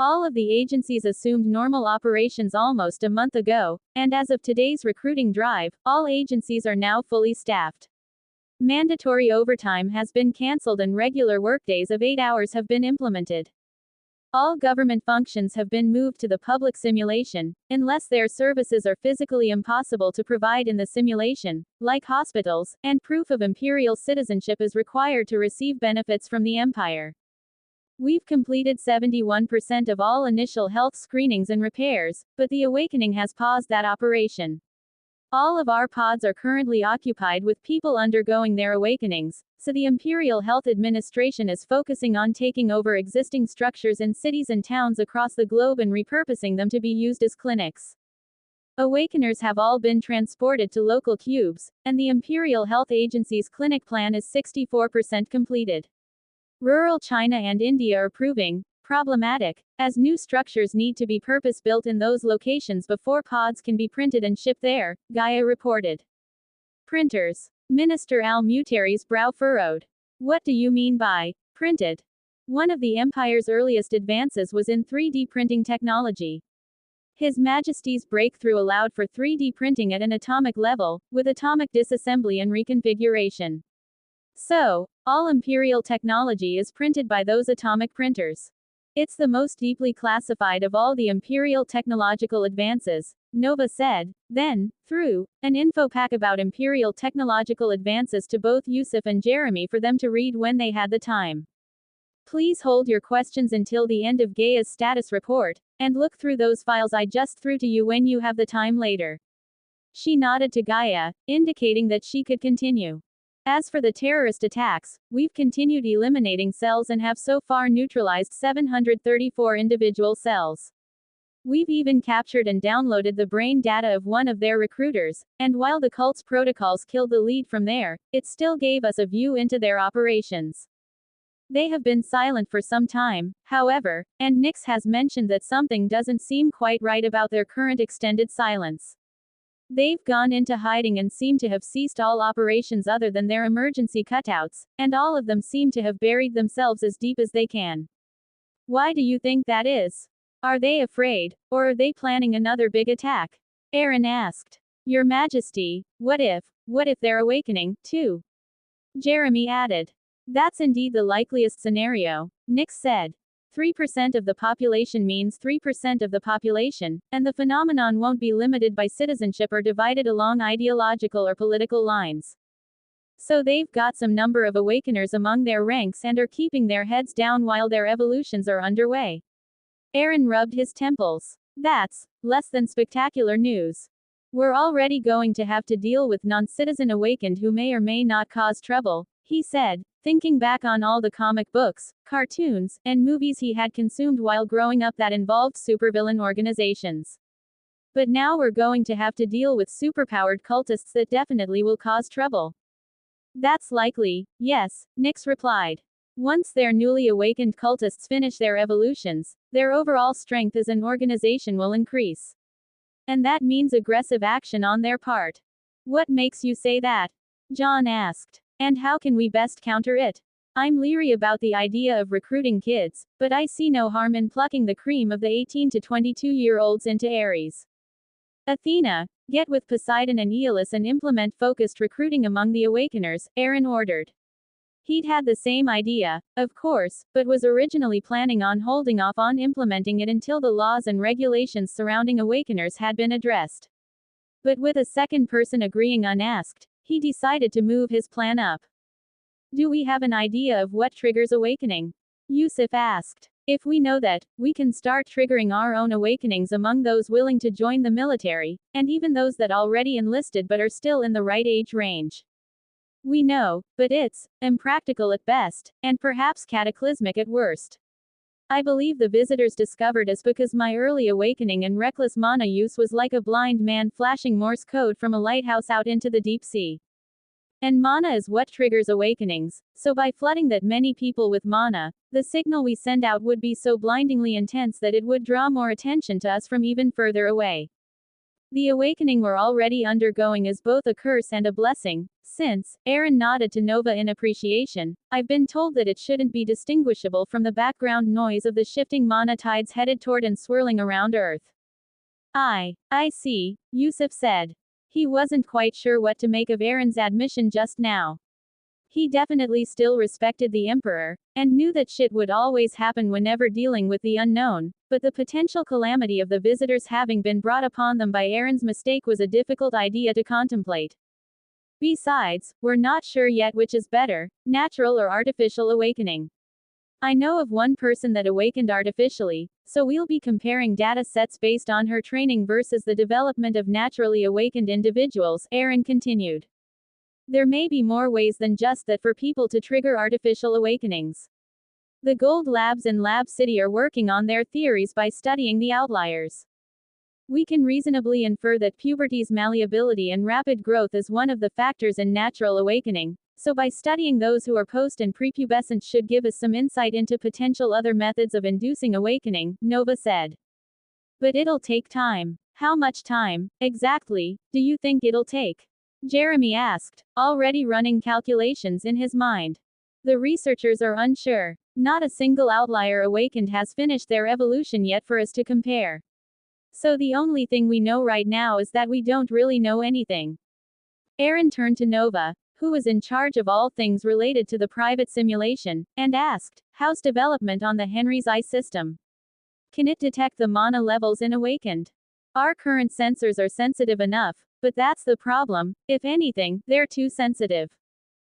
All of the agencies assumed normal operations almost a month ago, and as of today's recruiting drive, all agencies are now fully staffed. Mandatory overtime has been cancelled and regular workdays of 8 hours have been implemented. All government functions have been moved to the public simulation, unless their services are physically impossible to provide in the simulation, like hospitals, and proof of imperial citizenship is required to receive benefits from the empire. We've completed 71% of all initial health screenings and repairs, but the awakening has paused that operation. All of our pods are currently occupied with people undergoing their awakenings, so the Imperial Health Administration is focusing on taking over existing structures in cities and towns across the globe and repurposing them to be used as clinics. Awakeners have all been transported to local cubes, and the Imperial Health Agency's clinic plan is 64% completed. Rural China and India are proving problematic, as new structures need to be purpose-built in those locations before pods can be printed and shipped there, Gaia reported. Printers. Minister Al-Mutari's brow furrowed. What do you mean by printed? One of the Empire's earliest advances was in 3D printing technology. His Majesty's breakthrough allowed for 3D printing at an atomic level, with atomic disassembly and reconfiguration. So, all Imperial technology is printed by those atomic printers. It's the most deeply classified of all the Imperial technological advances, Nova said, then, through an info pack about Imperial technological advances to both Yusuf and Jeremy for them to read when they had the time. Please hold your questions until the end of Gaia's status report, and look through those files I just threw to you when you have the time later. She nodded to Gaia, indicating that she could continue. As for the terrorist attacks, we've continued eliminating cells and have so far neutralized 734 individual cells. We've even captured and downloaded the brain data of one of their recruiters, and while the cult's protocols killed the lead from there, it still gave us a view into their operations. They have been silent for some time, however, and Nyx has mentioned that something doesn't seem quite right about their current extended silence. They've gone into hiding and seem to have ceased all operations other than their emergency cutouts, and all of them seem to have buried themselves as deep as they can. Why do you think that is? Are they afraid, or are they planning another big attack? Aaron asked. Your Majesty, what if they're awakening, too? Jeremy added. That's indeed the likeliest scenario, Nyx said. 3% of the population means 3% of the population, and the phenomenon won't be limited by citizenship or divided along ideological or political lines. So they've got some number of awakeners among their ranks and are keeping their heads down while their evolutions are underway. Aaron rubbed his temples. That's less than spectacular news. We're already going to have to deal with non-citizen awakened who may or may not cause trouble, he said, thinking back on all the comic books, cartoons, and movies he had consumed while growing up that involved supervillain organizations. But now we're going to have to deal with superpowered cultists that definitely will cause trouble. That's likely, yes, Nyx replied. Once their newly awakened cultists finish their evolutions, their overall strength as an organization will increase. And that means aggressive action on their part. What makes you say that? John asked. And how can we best counter it? I'm leery about the idea of recruiting kids, but I see no harm in plucking the cream of the 18 to 22-year-olds into Ares. Athena, get with Poseidon and Aeolus and implement focused recruiting among the Awakeners, Aaron ordered. He'd had the same idea, of course, but was originally planning on holding off on implementing it until the laws and regulations surrounding Awakeners had been addressed. But with a second person agreeing unasked, he decided to move his plan up. Do we have an idea of what triggers awakening? Yusuf asked. If we know that, we can start triggering our own awakenings among those willing to join the military, and even those that already enlisted but are still in the right age range. We know, but it's impractical at best, and perhaps cataclysmic at worst. I believe the visitors discovered us because my early awakening and reckless mana use was like a blind man flashing Morse code from a lighthouse out into the deep sea. And mana is what triggers awakenings, so by flooding that many people with mana, the signal we send out would be so blindingly intense that it would draw more attention to us from even further away. The awakening we're already undergoing is both a curse and a blessing, since, Aaron nodded to Nova in appreciation, I've been told that it shouldn't be distinguishable from the background noise of the shifting mana tides headed toward and swirling around Earth. I see, Yusuf said. He wasn't quite sure what to make of Aaron's admission just now. He definitely still respected the Emperor, and knew that shit would always happen whenever dealing with the unknown, but the potential calamity of the visitors having been brought upon them by Aaron's mistake was a difficult idea to contemplate. Besides, we're not sure yet which is better, natural or artificial awakening. I know of one person that awakened artificially, so we'll be comparing data sets based on her training versus the development of naturally awakened individuals, Aaron continued. There may be more ways than just that for people to trigger artificial awakenings. The Gold Labs in Lab City are working on their theories by studying the outliers. We can reasonably infer that puberty's malleability and rapid growth is one of the factors in natural awakening, so by studying those who are post and prepubescent should give us some insight into potential other methods of inducing awakening, Nova said. But it'll take time. How much time, exactly, do you think it'll take? Jeremy asked, already running calculations in his mind. The researchers are unsure. Not a single outlier awakened has finished their evolution yet for us to compare. So the only thing we know right now is that we don't really know anything. Aaron turned to Nova, who was in charge of all things related to the private simulation, and asked, how's development on the Henry's Eye system? Can it detect the mana levels in awakened? Our current sensors are sensitive enough, but that's the problem, if anything, they're too sensitive.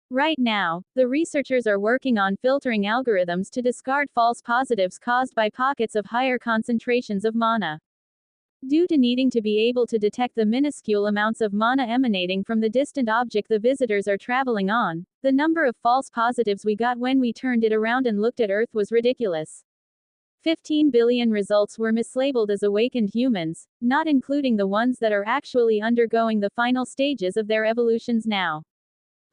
Right now, the researchers are working on filtering algorithms to discard false positives caused by pockets of higher concentrations of mana. Due to needing to be able to detect the minuscule amounts of mana emanating from the distant object the visitors are traveling on, the number of false positives we got when we turned it around and looked at Earth was ridiculous. 15 billion results were mislabeled as awakened humans, not including the ones that are actually undergoing the final stages of their evolutions now.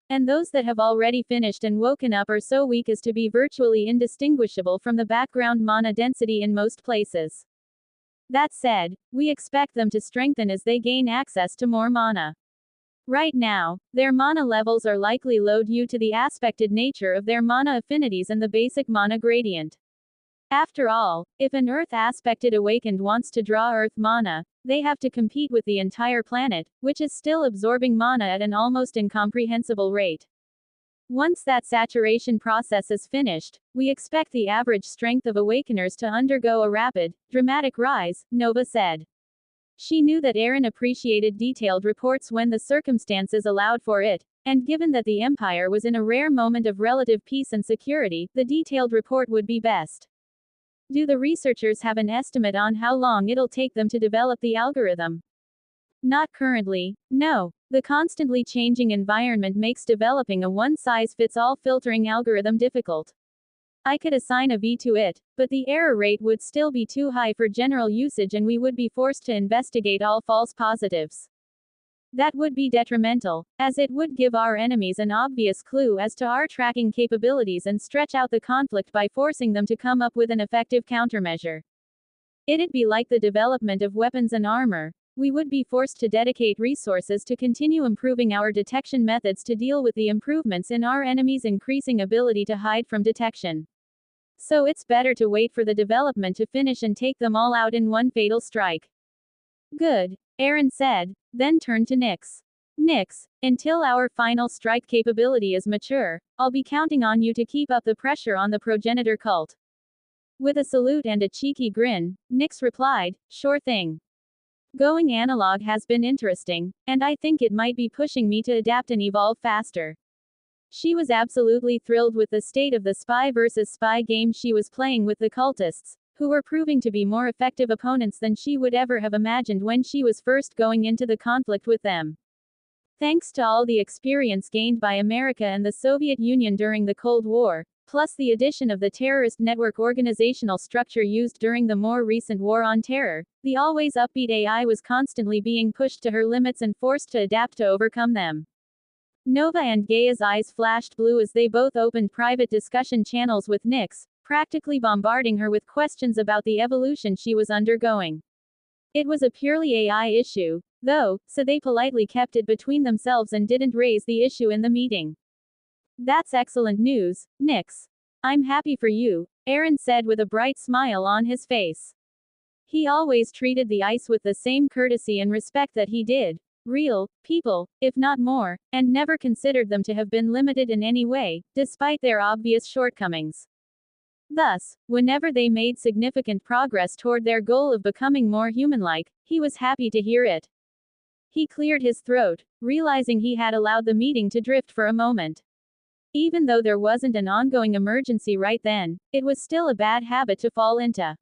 And those that have already finished and woken up are so weak as to be virtually indistinguishable from the background mana density in most places. That said, we expect them to strengthen as they gain access to more mana. Right now, their mana levels are likely low due to the aspected nature of their mana affinities and the basic mana gradient. After all, if an Earth-aspected awakened wants to draw Earth mana, they have to compete with the entire planet, which is still absorbing mana at an almost incomprehensible rate. Once that saturation process is finished, we expect the average strength of awakeners to undergo a rapid, dramatic rise, Nova said. She knew that Aaron appreciated detailed reports when the circumstances allowed for it, and given that the Empire was in a rare moment of relative peace and security, the detailed report would be best. Do the researchers have an estimate on how long it'll take them to develop the algorithm? Not currently, no. The constantly changing environment makes developing a one-size-fits-all filtering algorithm difficult. I could assign a V to it, but the error rate would still be too high for general usage and we would be forced to investigate all false positives. That would be detrimental, as it would give our enemies an obvious clue as to our tracking capabilities and stretch out the conflict by forcing them to come up with an effective countermeasure. It'd be like the development of weapons and armor. We would be forced to dedicate resources to continue improving our detection methods to deal with the improvements in our enemies' increasing ability to hide from detection. So it's better to wait for the development to finish and take them all out in one fatal strike. Good, Aaron said, then turned to Nyx. Nyx, until our final strike capability is mature, I'll be counting on you to keep up the pressure on the progenitor cult. With a salute and a cheeky grin, Nyx replied, sure thing. Going analog has been interesting, and I think it might be pushing me to adapt and evolve faster. She was absolutely thrilled with the state of the spy versus spy game she was playing with the cultists, who were proving to be more effective opponents than she would ever have imagined when she was first going into the conflict with them. Thanks to all the experience gained by America and the Soviet Union during the Cold War, plus the addition of the terrorist network organizational structure used during the more recent War on Terror, the always upbeat AI was constantly being pushed to her limits and forced to adapt to overcome them. Nova and Gaia's eyes flashed blue as they both opened private discussion channels with Nyx, practically bombarding her with questions about the evolution she was undergoing. It was a purely AI issue, though, so they politely kept it between themselves and didn't raise the issue in the meeting. That's excellent news, Nix. I'm happy for you, Aaron said with a bright smile on his face. He always treated the ICE with the same courtesy and respect that he did real people, if not more, and never considered them to have been limited in any way, despite their obvious shortcomings. Thus, whenever they made significant progress toward their goal of becoming more human-like, he was happy to hear it. He cleared his throat, realizing he had allowed the meeting to drift for a moment. Even though there wasn't an ongoing emergency right then, it was still a bad habit to fall into.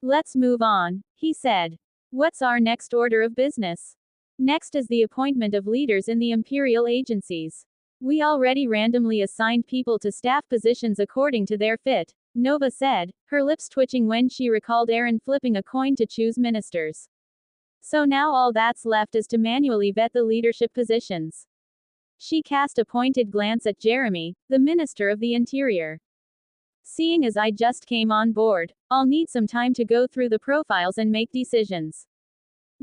Let's move on, he said. What's our next order of business? Next is the appointment of leaders in the imperial agencies. We already randomly assigned people to staff positions according to their fit, Nova said, her lips twitching when she recalled Aaron flipping a coin to choose ministers. So now all that's left is to manually vet the leadership positions. She cast a pointed glance at Jeremy, the Minister of the Interior. Seeing as I just came on board, I'll need some time to go through the profiles and make decisions.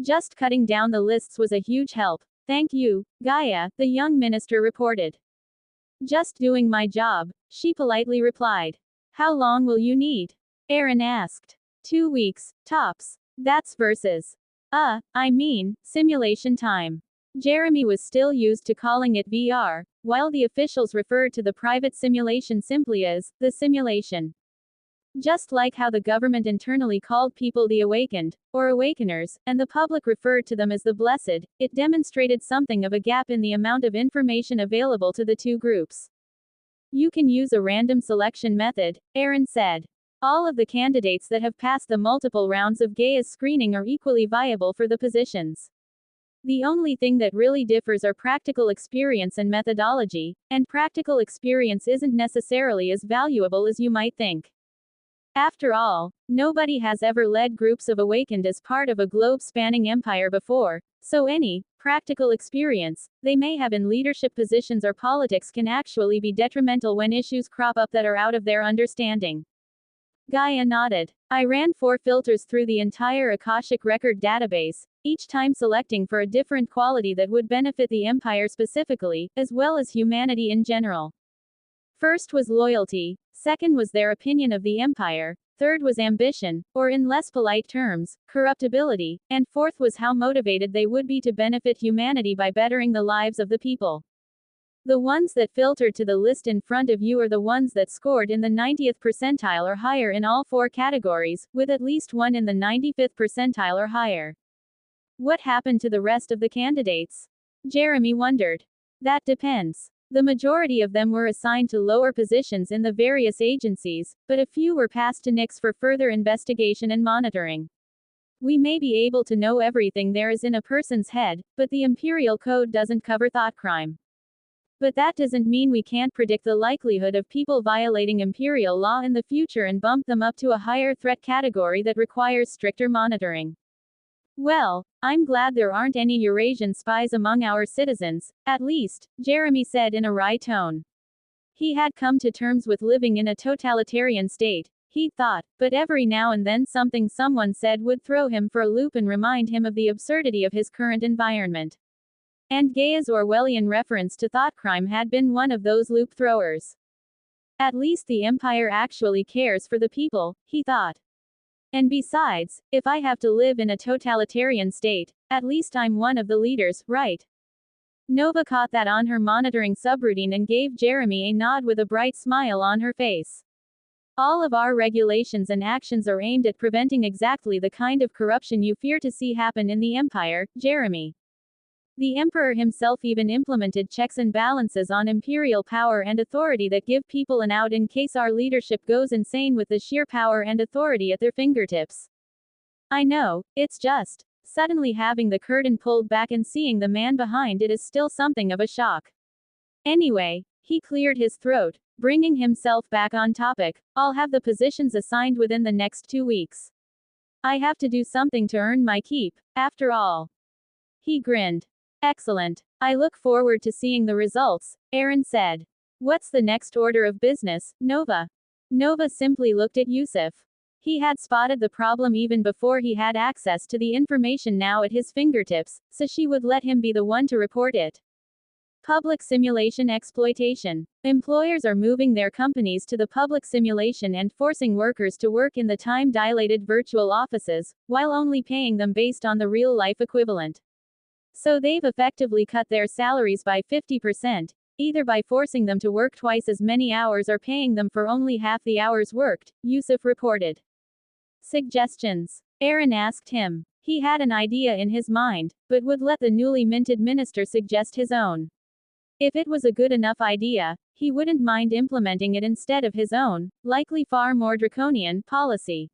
Just cutting down the lists was a huge help. Thank you, Gaia, the young minister reported. Just doing my job, she politely replied. How long will you need? Aaron asked. 2 weeks, tops. That's versus. Simulation time. Jeremy was still used to calling it VR, while the officials referred to the private simulation simply as the simulation. Just like how the government internally called people the awakened, or awakeners, and the public referred to them as the blessed, it demonstrated something of a gap in the amount of information available to the two groups. You can use a random selection method, Aaron said. All of the candidates that have passed the multiple rounds of Gaia's screening are equally viable for the positions. The only thing that really differs are practical experience and methodology, and practical experience isn't necessarily as valuable as you might think. After all, nobody has ever led groups of awakened as part of a globe-spanning empire before, so any practical experience they may have in leadership positions or politics can actually be detrimental when issues crop up that are out of their understanding. Gaia nodded. I ran 4 filters through the entire Akashic record database, each time selecting for a different quality that would benefit the Empire specifically, as well as humanity in general. First was loyalty, second was their opinion of the Empire, third was ambition, or in less polite terms, corruptibility, and fourth was how motivated they would be to benefit humanity by bettering the lives of the people. The ones that filtered to the list in front of you are the ones that scored in the 90th percentile or higher in all 4 categories, with at least one in the 95th percentile or higher. What happened to the rest of the candidates? Jeremy wondered. That depends. The majority of them were assigned to lower positions in the various agencies, but a few were passed to Nix for further investigation and monitoring. We may be able to know everything there is in a person's head, but the Imperial Code doesn't cover thought crime. But that doesn't mean we can't predict the likelihood of people violating Imperial law in the future and bump them up to a higher threat category that requires stricter monitoring. Well, I'm glad there aren't any Eurasian spies among our citizens, at least, Jeremy said in a wry tone. He had come to terms with living in a totalitarian state, he thought, but every now and then something someone said would throw him for a loop and remind him of the absurdity of his current environment. And Gaia's Orwellian reference to thought crime had been one of those loop throwers. At least the Empire actually cares for the people, he thought. And besides, if I have to live in a totalitarian state, at least I'm one of the leaders, right? Nova caught that on her monitoring subroutine and gave Jeremy a nod with a bright smile on her face. All of our regulations and actions are aimed at preventing exactly the kind of corruption you fear to see happen in the Empire, Jeremy. The Emperor himself even implemented checks and balances on imperial power and authority that give people an out in case our leadership goes insane with the sheer power and authority at their fingertips. I know, it's just, suddenly having the curtain pulled back and seeing the man behind it is still something of a shock. Anyway, he cleared his throat, bringing himself back on topic. I'll have the positions assigned within the next 2 weeks. I have to do something to earn my keep, after all. He grinned. Excellent. I look forward to seeing the results, Aaron said. What's the next order of business, Nova? Nova simply looked at Yusuf. He had spotted the problem even before he had access to the information now at his fingertips, so she would let him be the one to report it. Public simulation exploitation. Employers are moving their companies to the public simulation and forcing workers to work in the time-dilated virtual offices, while only paying them based on the real-life equivalent. So they've effectively cut their salaries by 50%, either by forcing them to work twice as many hours or paying them for only half the hours worked, Yusuf reported. Suggestions. Aaron asked him. He had an idea in his mind, but would let the newly minted minister suggest his own. If it was a good enough idea, he wouldn't mind implementing it instead of his own, likely far more draconian, policy.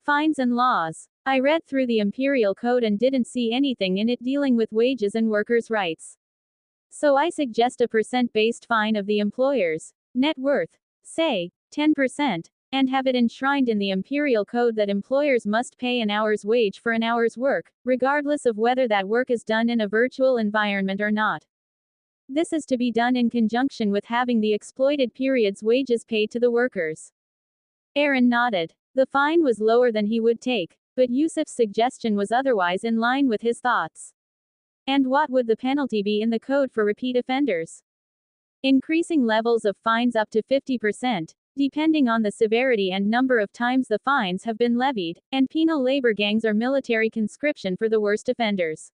Fines and laws. I read through the Imperial Code and didn't see anything in it dealing with wages and workers' rights. So I suggest a percent-based fine of the employer's net worth, say, 10%, and have it enshrined in the Imperial Code that employers must pay an hour's wage for an hour's work, regardless of whether that work is done in a virtual environment or not. This is to be done in conjunction with having the exploited period's wages paid to the workers. Aaron nodded. The fine was lower than he would take, but Yusuf's suggestion was otherwise in line with his thoughts. And what would the penalty be in the code for repeat offenders? Increasing levels of fines up to 50%, depending on the severity and number of times the fines have been levied, and penal labor gangs or military conscription for the worst offenders.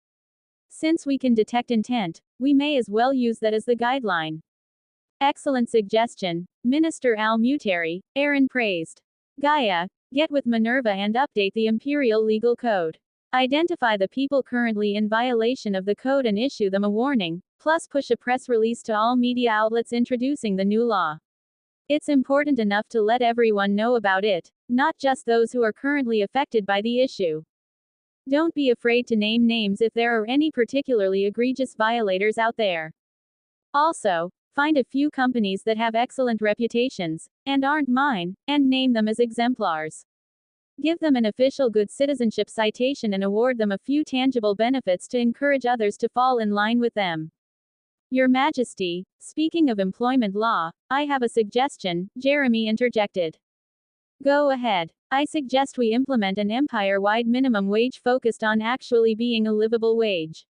Since we can detect intent, we may as well use that as the guideline. Excellent suggestion, Minister Al-Mutari, Aaron praised. Gaia, get with Minerva and update the Imperial Legal Code. Identify the people currently in violation of the code and issue them a warning, plus push a press release to all media outlets introducing the new law. It's important enough to let everyone know about it, not just those who are currently affected by the issue. Don't be afraid to name names if there are any particularly egregious violators out there. Also, find a few companies that have excellent reputations, and aren't mine, and name them as exemplars. Give them an official good citizenship citation and award them a few tangible benefits to encourage others to fall in line with them. Your Majesty, speaking of employment law, I have a suggestion, Jeremy interjected. Go ahead. I suggest we implement an empire-wide minimum wage focused on actually being a livable wage.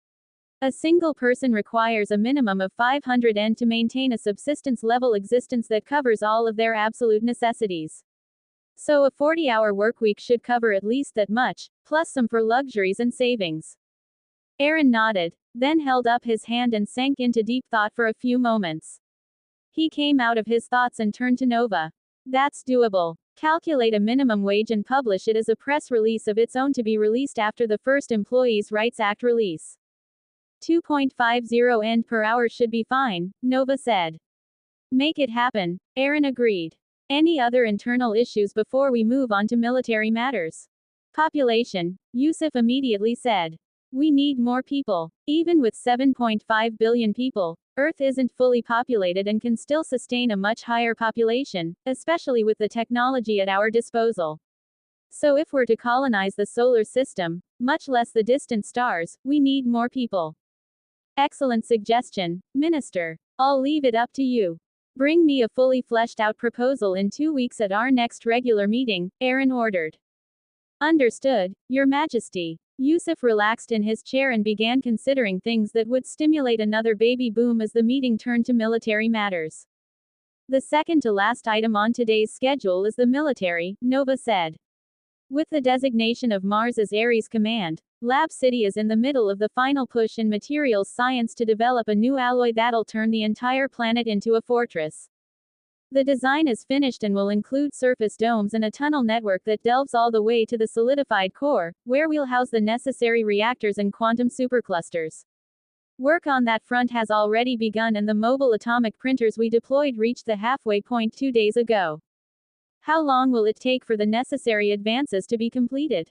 A single person requires a minimum of 500 Yen to maintain a subsistence-level existence that covers all of their absolute necessities. So a 40-hour workweek should cover at least that much, plus some for luxuries and savings. Aaron nodded, then held up his hand and sank into deep thought for a few moments. He came out of his thoughts and turned to Nova. That's doable. Calculate a minimum wage and publish it as a press release of its own to be released after the first Employees' Rights Act release. 2.50 Yen per hour should be fine, Nova said. Make it happen, Aaron agreed. Any other internal issues before we move on to military matters? Population, Yusuf immediately said. We need more people. Even with 7.5 billion people, Earth isn't fully populated and can still sustain a much higher population, especially with the technology at our disposal. So if we're to colonize the solar system, much less the distant stars, we need more people. Excellent suggestion, Minister. I'll leave it up to you. Bring me a fully fleshed out proposal in 2 weeks at our next regular meeting, Aaron ordered. Understood, Your Majesty. Yusuf relaxed in his chair and began considering things that would stimulate another baby boom as the meeting turned to military matters. The second to last item on today's schedule is the military, Nova said. With the designation of Mars as Ares Command, Lab City is in the middle of the final push in materials science to develop a new alloy that'll turn the entire planet into a fortress. The design is finished and will include surface domes and a tunnel network that delves all the way to the solidified core, where we'll house the necessary reactors and quantum superclusters. Work on that front has already begun and the mobile atomic printers we deployed reached the halfway point 2 days ago. How long will it take for the necessary advances to be completed?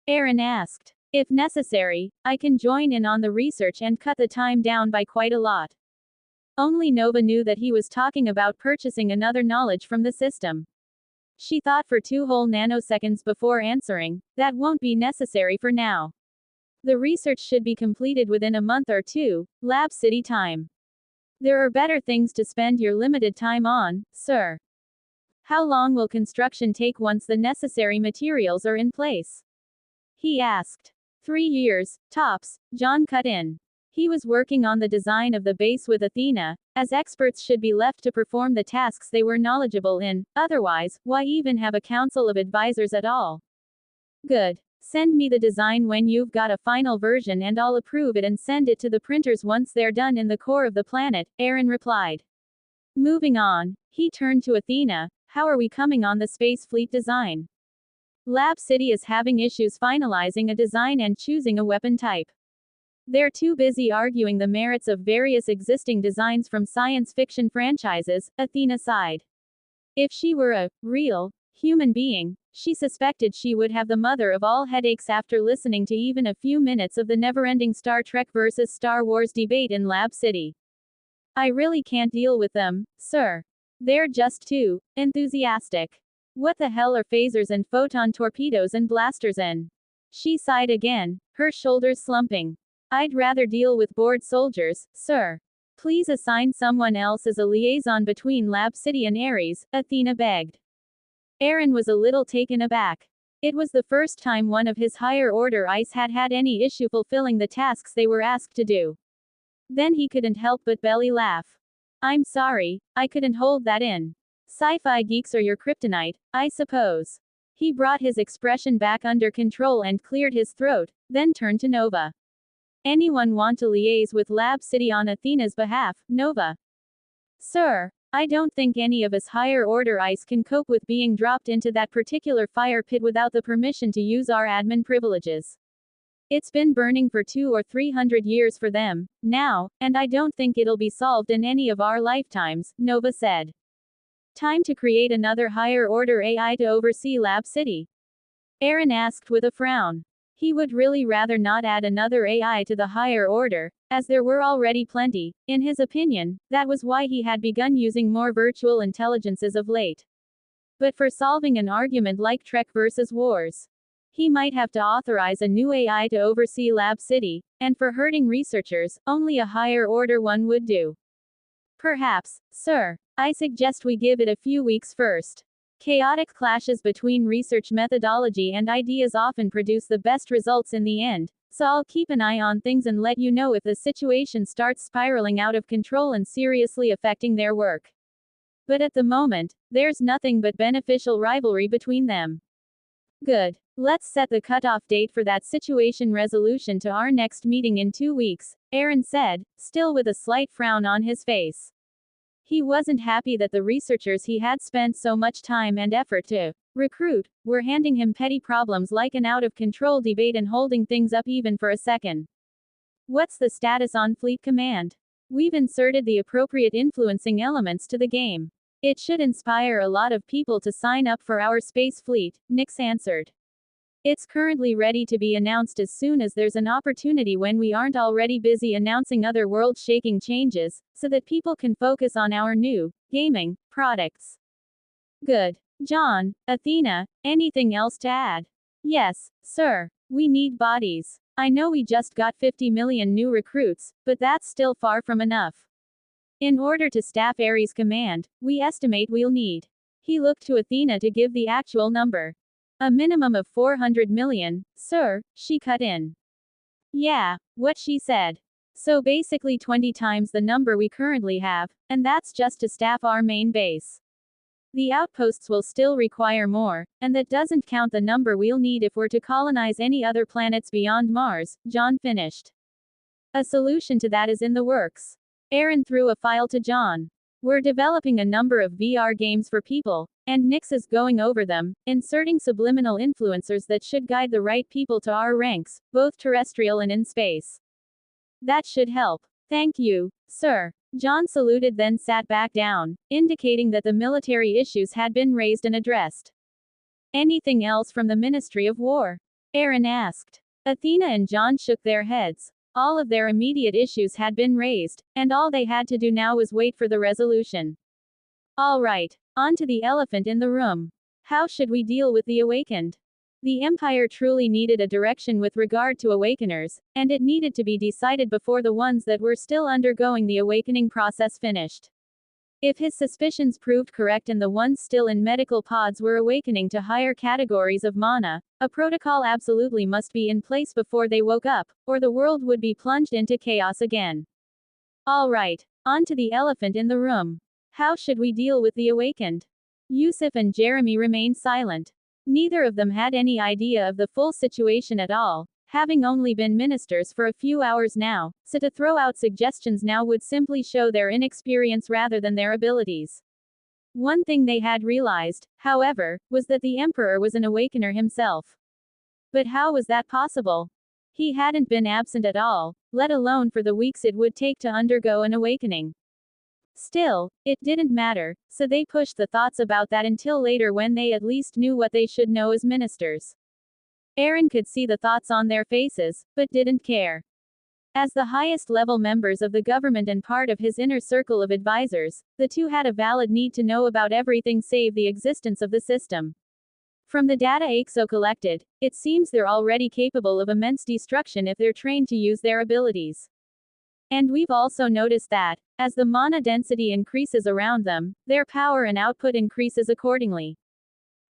Aaron asked. If necessary, I can join in on the research and cut the time down by quite a lot. Only Nova knew that he was talking about purchasing another knowledge from the system. She thought for 2 whole nanoseconds before answering, that won't be necessary for now. The research should be completed within a month or 2, Lab City time. There are better things to spend your limited time on, sir. How long will construction take once the necessary materials are in place? He asked. 3 years, tops, John cut in. He was working on the design of the base with Athena, as experts should be left to perform the tasks they were knowledgeable in, otherwise, why even have a council of advisors at all? Good. Send me the design when you've got a final version and I'll approve it and send it to the printers once they're done in the core of the planet, Aaron replied. Moving on, he turned to Athena. How are we coming on the space fleet design? Lab City is having issues finalizing a design and choosing a weapon type. They're too busy arguing the merits of various existing designs from science fiction franchises, Athena sighed. If she were a real human being, she suspected she would have the mother of all headaches after listening to even a few minutes of the never-ending Star Trek versus Star Wars debate in Lab City. I really can't deal with them, sir. They're just too enthusiastic. What the hell are phasers and photon torpedoes and blasters in? She sighed again, her shoulders slumping. I'd rather deal with bored soldiers, sir. Please assign someone else as a liaison between Lab City and Ares, Athena begged. Aaron was a little taken aback. It was the first time one of his higher order ICE had had any issue fulfilling the tasks they were asked to do. Then he couldn't help but belly laugh. I'm sorry, I couldn't hold that in. Sci-fi geeks are your kryptonite, I suppose. He brought his expression back under control and cleared his throat, then turned to Nova. Anyone want to liaise with Lab City on Athena's behalf, Nova? Sir, I don't think any of us higher order ICE can cope with being dropped into that particular fire pit without the permission to use our admin privileges. It's been burning for 200 or 300 years for them, now, and I don't think it'll be solved in any of our lifetimes, Nova said. Time to create another higher order AI to oversee Lab City? Aaron asked with a frown. He would really rather not add another AI to the higher order, as there were already plenty. In his opinion, that was why he had begun using more virtual intelligences of late. But for solving an argument like Trek versus Wars, he might have to authorize a new AI to oversee Lab City, and for hurting researchers, only a higher order one would do. Perhaps, sir, I suggest we give it a few weeks first. Chaotic clashes between research methodology and ideas often produce the best results in the end, so I'll keep an eye on things and let you know if the situation starts spiraling out of control and seriously affecting their work. But at the moment, there's nothing but beneficial rivalry between them. Good. Let's set the cutoff date for that situation resolution to our next meeting in 2 weeks, Aaron said, still with a slight frown on his face. He wasn't happy that the researchers he had spent so much time and effort to recruit were handing him petty problems like an out-of-control debate and holding things up even for a second. What's the status on Fleet Command? We've inserted the appropriate influencing elements to the game. It should inspire a lot of people to sign up for our space fleet, Nix answered. It's currently ready to be announced as soon as there's an opportunity when we aren't already busy announcing other world-shaking changes, so that people can focus on our new, gaming, products. Good. John, Athena, anything else to add? Yes, sir. We need bodies. I know we just got 50 million new recruits, but that's still far from enough. In order to staff Ares Command, we estimate we'll need. He looked to Athena to give the actual number. A minimum of 400 million, sir, she cut in. Yeah, what she said. So basically 20 times the number we currently have, and that's just to staff our main base. The outposts will still require more, and that doesn't count the number we'll need if we're to colonize any other planets beyond Mars, John finished. A solution to that is in the works. Aaron threw a file to John. We're developing a number of VR games for people, and Nix is going over them, inserting subliminal influencers that should guide the right people to our ranks, both terrestrial and in space. That should help. Thank you, sir. John saluted then sat back down, indicating that the military issues had been raised and addressed. Anything else from the Ministry of War? Aaron asked. Athena and John shook their heads. All of their immediate issues had been raised, and all they had to do now was wait for the resolution. All right, on to the elephant in the room. How should we deal with the awakened? The Empire truly needed a direction with regard to awakeners, and it needed to be decided before the ones that were still undergoing the awakening process finished. If his suspicions proved correct and the ones still in medical pods were awakening to higher categories of mana, a protocol absolutely must be in place before they woke up, or the world would be plunged into chaos again. All right, on to the elephant in the room. How should we deal with the awakened? Yusuf and Jeremy remained silent. Neither of them had any idea of the full situation at all, having only been ministers for a few hours now, so to throw out suggestions now would simply show their inexperience rather than their abilities. One thing they had realized, however, was that the Emperor was an awakener himself. But how was that possible? He hadn't been absent at all, let alone for the weeks it would take to undergo an awakening. Still, it didn't matter, so they pushed the thoughts about that until later when they at least knew what they should know as ministers. Aaron could see the thoughts on their faces, but didn't care. As the highest level members of the government and part of his inner circle of advisors, the two had a valid need to know about everything save the existence of the system. From the data AXO collected, it seems they're already capable of immense destruction if they're trained to use their abilities. And we've also noticed that, as the mana density increases around them, their power and output increases accordingly.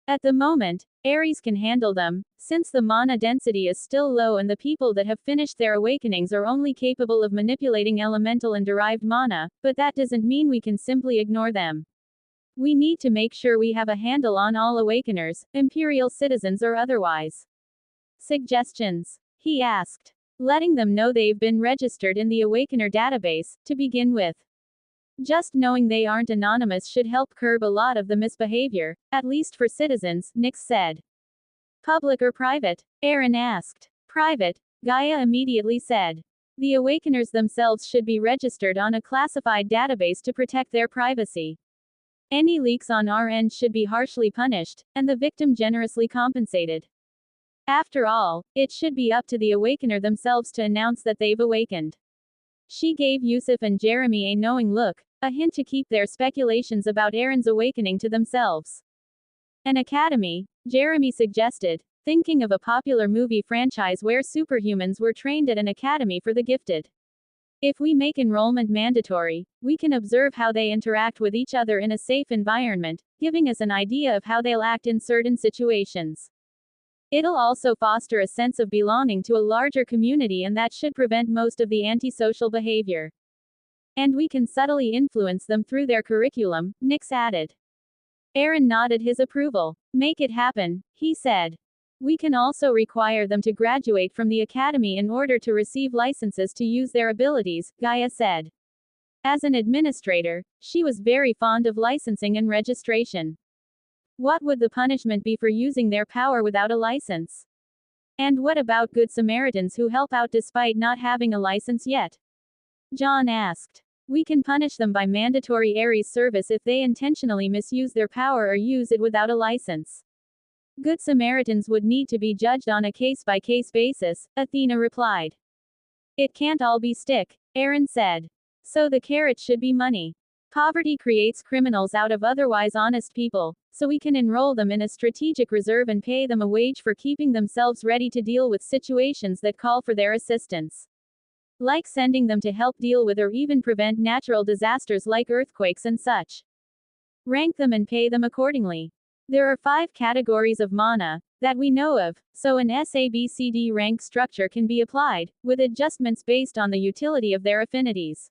At the moment, Ares can handle them, since the mana density is still low and the people that have finished their awakenings are only capable of manipulating elemental and derived mana, but that doesn't mean we can simply ignore them. We need to make sure we have a handle on all awakeners, imperial citizens or otherwise. Suggestions? He asked. Letting them know they've been registered in the Awakener database, to begin with. Just knowing they aren't anonymous should help curb a lot of the misbehavior, at least for citizens, Nyx said. Public or private? Aaron asked. Private, Gaia immediately said. The Awakeners themselves should be registered on a classified database to protect their privacy. Any leaks on our end should be harshly punished, and the victim generously compensated. After all, it should be up to the Awakener themselves to announce that they've awakened. She gave Yusuf and Jeremy a knowing look, a hint to keep their speculations about Aaron's awakening to themselves. An academy, Jeremy suggested, thinking of a popular movie franchise where superhumans were trained at an academy for the gifted. If we make enrollment mandatory, we can observe how they interact with each other in a safe environment, giving us an idea of how they'll act in certain situations. It'll also foster a sense of belonging to a larger community, and that should prevent most of the antisocial behavior. And we can subtly influence them through their curriculum, Nyx added. Aaron nodded his approval. Make it happen, he said. We can also require them to graduate from the academy in order to receive licenses to use their abilities, Gaia said. As an administrator, she was very fond of licensing and registration. What would the punishment be for using their power without a license? And what about Good Samaritans who help out despite not having a license yet? John asked. We can punish them by mandatory Ares service if they intentionally misuse their power or use it without a license. Good Samaritans would need to be judged on a case-by-case basis, Athena replied. It can't all be stick, Aaron said. So the carrot should be money. Poverty creates criminals out of otherwise honest people, so we can enroll them in a strategic reserve and pay them a wage for keeping themselves ready to deal with situations that call for their assistance. Like sending them to help deal with or even prevent natural disasters like earthquakes and such. Rank them and pay them accordingly. There are 5 categories of mana that we know of, so an SABCD rank structure can be applied, with adjustments based on the utility of their affinities.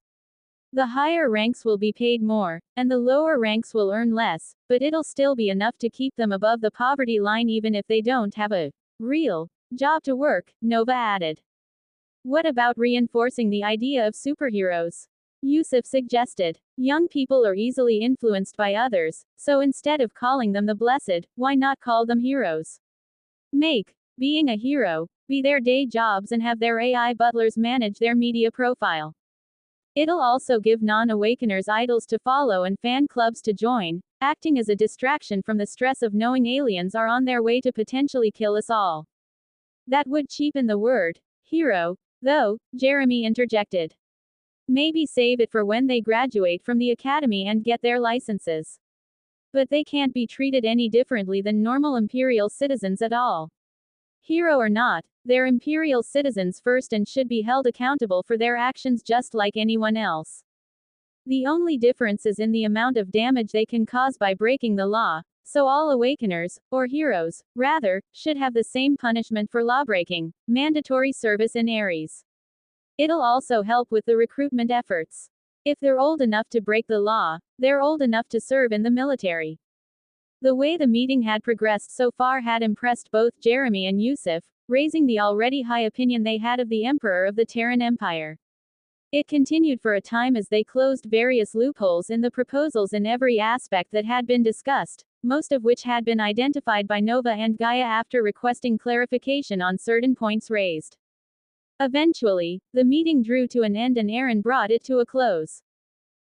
The higher ranks will be paid more, and the lower ranks will earn less, but it'll still be enough to keep them above the poverty line even if they don't have a real job to work, Nova added. What about reinforcing the idea of superheroes? Yusuf suggested. Young people are easily influenced by others, so instead of calling them the blessed, why not call them heroes? Make being a hero be their day jobs and have their AI butlers manage their media profile. It'll also give non-awakeners idols to follow and fan clubs to join, acting as a distraction from the stress of knowing aliens are on their way to potentially kill us all. That would cheapen the word hero, though, Jeremy interjected. Maybe save it for when they graduate from the academy and get their licenses. But they can't be treated any differently than normal imperial citizens at all. Hero or not, they're imperial citizens first and should be held accountable for their actions just like anyone else. The only difference is in the amount of damage they can cause by breaking the law, so all awakeners, or heroes, rather, should have the same punishment for lawbreaking, mandatory service in Ares. It'll also help with the recruitment efforts. If they're old enough to break the law, they're old enough to serve in the military. The way the meeting had progressed so far had impressed both Jeremy and Yusuf, raising the already high opinion they had of the Emperor of the Terran Empire. It continued for a time as they closed various loopholes in the proposals in every aspect that had been discussed, most of which had been identified by Nova and Gaia after requesting clarification on certain points raised. Eventually, the meeting drew to an end and Aaron brought it to a close.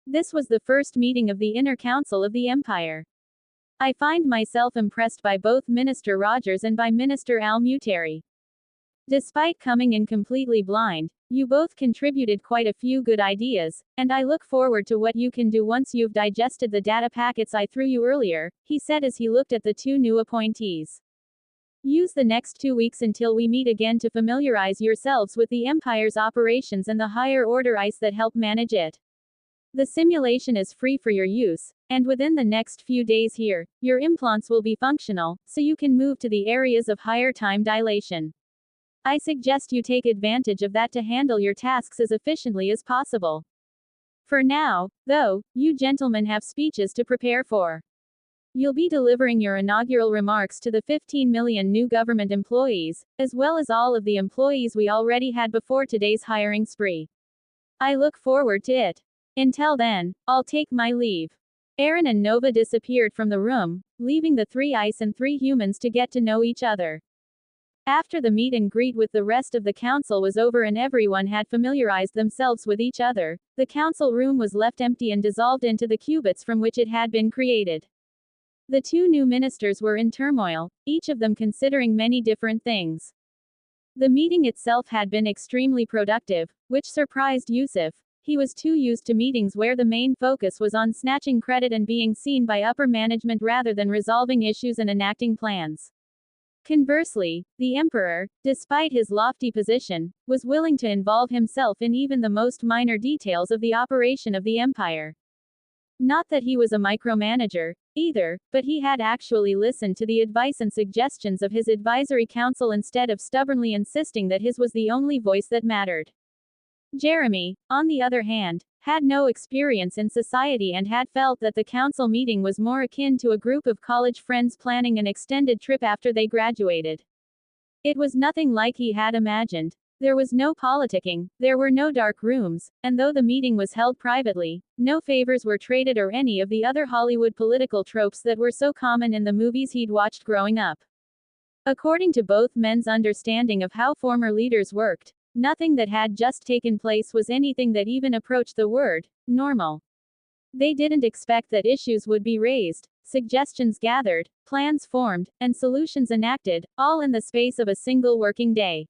This was the first meeting of the Inner Council of the Empire. I find myself impressed by both Minister Rogers and by Minister Al-Mutari. Despite coming in completely blind, you both contributed quite a few good ideas, and I look forward to what you can do once you've digested the data packets I threw you earlier, he said as he looked at the two new appointees. Use the next 2 weeks until we meet again to familiarize yourselves with the Empire's operations and the higher order ICE that help manage it. The simulation is free for your use, and within the next few days here, your implants will be functional, so you can move to the areas of higher time dilation. I suggest you take advantage of that to handle your tasks as efficiently as possible. For now, though, you gentlemen have speeches to prepare for. You'll be delivering your inaugural remarks to the 15 million new government employees, as well as all of the employees we already had before today's hiring spree. I look forward to it. Until then, I'll take my leave. Aaron and Nova disappeared from the room, leaving the 3 ICE and 3 humans to get to know each other. After the meet and greet with the rest of the council was over and everyone had familiarized themselves with each other, the council room was left empty and dissolved into the qubits from which it had been created. The 2 new ministers were in turmoil, each of them considering many different things. The meeting itself had been extremely productive, which surprised Yusuf. He was too used to meetings where the main focus was on snatching credit and being seen by upper management rather than resolving issues and enacting plans. Conversely, the Emperor, despite his lofty position, was willing to involve himself in even the most minor details of the operation of the Empire. Not that he was a micromanager, either, but he had actually listened to the advice and suggestions of his advisory council instead of stubbornly insisting that his was the only voice that mattered. Jeremy, on the other hand, had no experience in society and had felt that the council meeting was more akin to a group of college friends planning an extended trip after they graduated. It was nothing like he had imagined. There was no politicking, there were no dark rooms, and though the meeting was held privately, no favors were traded or any of the other Hollywood political tropes that were so common in the movies he'd watched growing up. According to both men's understanding of how former leaders worked, nothing that had just taken place was anything that even approached the word normal. They didn't expect that issues would be raised, suggestions gathered, plans formed, and solutions enacted, all in the space of a single working day.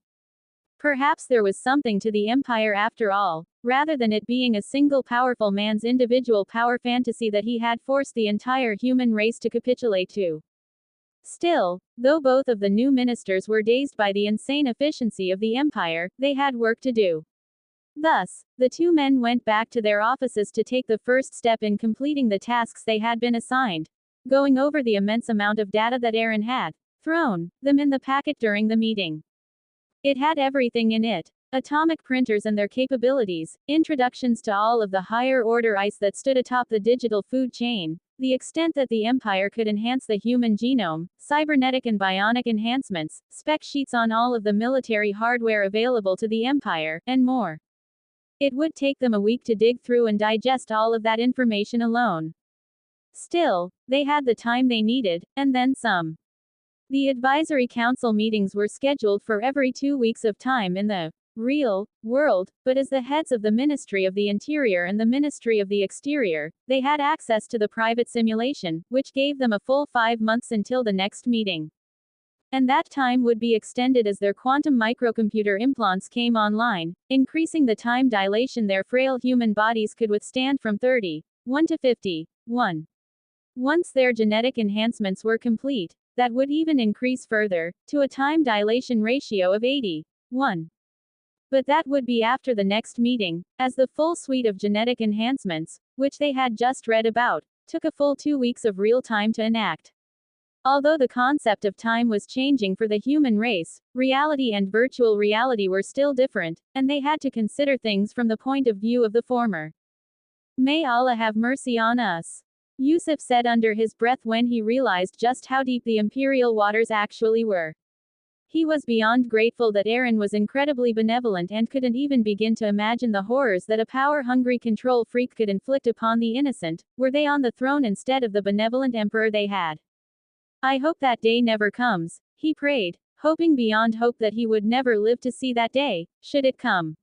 Perhaps there was something to the Empire after all, rather than it being a single powerful man's individual power fantasy that he had forced the entire human race to capitulate to. Still, though both of the new ministers were dazed by the insane efficiency of the Empire, they had work to do. Thus, the 2 men went back to their offices to take the first step in completing the tasks they had been assigned, going over the immense amount of data that Aaron had thrown them in the packet during the meeting. It had everything in it. Atomic printers and their capabilities, introductions to all of the higher order ICE that stood atop the digital food chain, the extent that the Empire could enhance the human genome, cybernetic and bionic enhancements, spec sheets on all of the military hardware available to the Empire, and more. It would take them a week to dig through and digest all of that information alone. Still, they had the time they needed, and then some. The advisory council meetings were scheduled for every 2 weeks of time in the real world, but as the heads of the Ministry of the Interior and the Ministry of the Exterior, they had access to the private simulation, which gave them a full 5 months until the next meeting. And that time would be extended as their quantum microcomputer implants came online, increasing the time dilation their frail human bodies could withstand from 31 to 51. Once their genetic enhancements were complete, that would even increase further, to a time dilation ratio of 81. But that would be after the next meeting, as the full suite of genetic enhancements which they had just read about, took a full 2 weeks of real time to enact. Although the concept of time was changing for the human race, reality and virtual reality were still different, and they had to consider things from the point of view of the former. May Allah have mercy on us. Yusuf said under his breath when he realized just how deep the imperial waters actually were. He was beyond grateful that Eren was incredibly benevolent and couldn't even begin to imagine the horrors that a power-hungry control freak could inflict upon the innocent, were they on the throne instead of the benevolent emperor they had. I hope that day never comes, he prayed, hoping beyond hope that he would never live to see that day, should it come.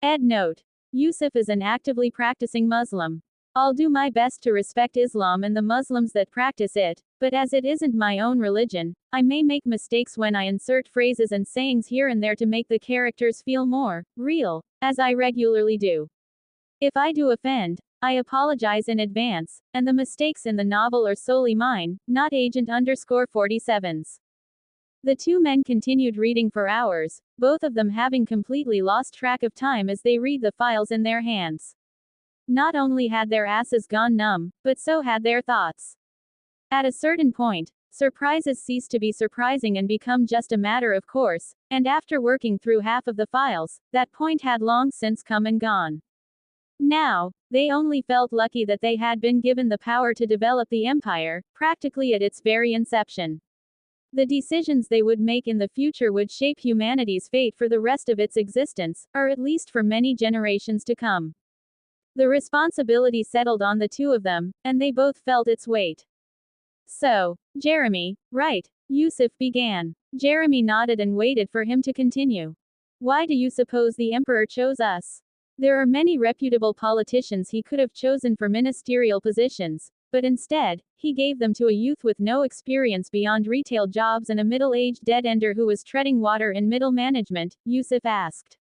Ed note. Yusuf is an actively practicing Muslim. I'll do my best to respect Islam and the Muslims that practice it, but as it isn't my own religion, I may make mistakes when I insert phrases and sayings here and there to make the characters feel more real, as I regularly do. If I do offend, I apologize in advance, and the mistakes in the novel are solely mine, not Agent_47's. The two men continued reading for hours, both of them having completely lost track of time as they read the files in their hands. Not only had their asses gone numb, but so had their thoughts. At a certain point, surprises cease to be surprising and become just a matter of course, and after working through half of the files, that point had long since come and gone. Now, they only felt lucky that they had been given the power to develop the empire, practically at its very inception. The decisions they would make in the future would shape humanity's fate for the rest of its existence, or at least for many generations to come. The responsibility settled on the two of them, and they both felt its weight. So, Jeremy, right? Yusuf began. Jeremy nodded and waited for him to continue. Why do you suppose the Emperor chose us? There are many reputable politicians he could have chosen for ministerial positions, but instead, he gave them to a youth with no experience beyond retail jobs and a middle-aged dead-ender who was treading water in middle management, Yusuf asked.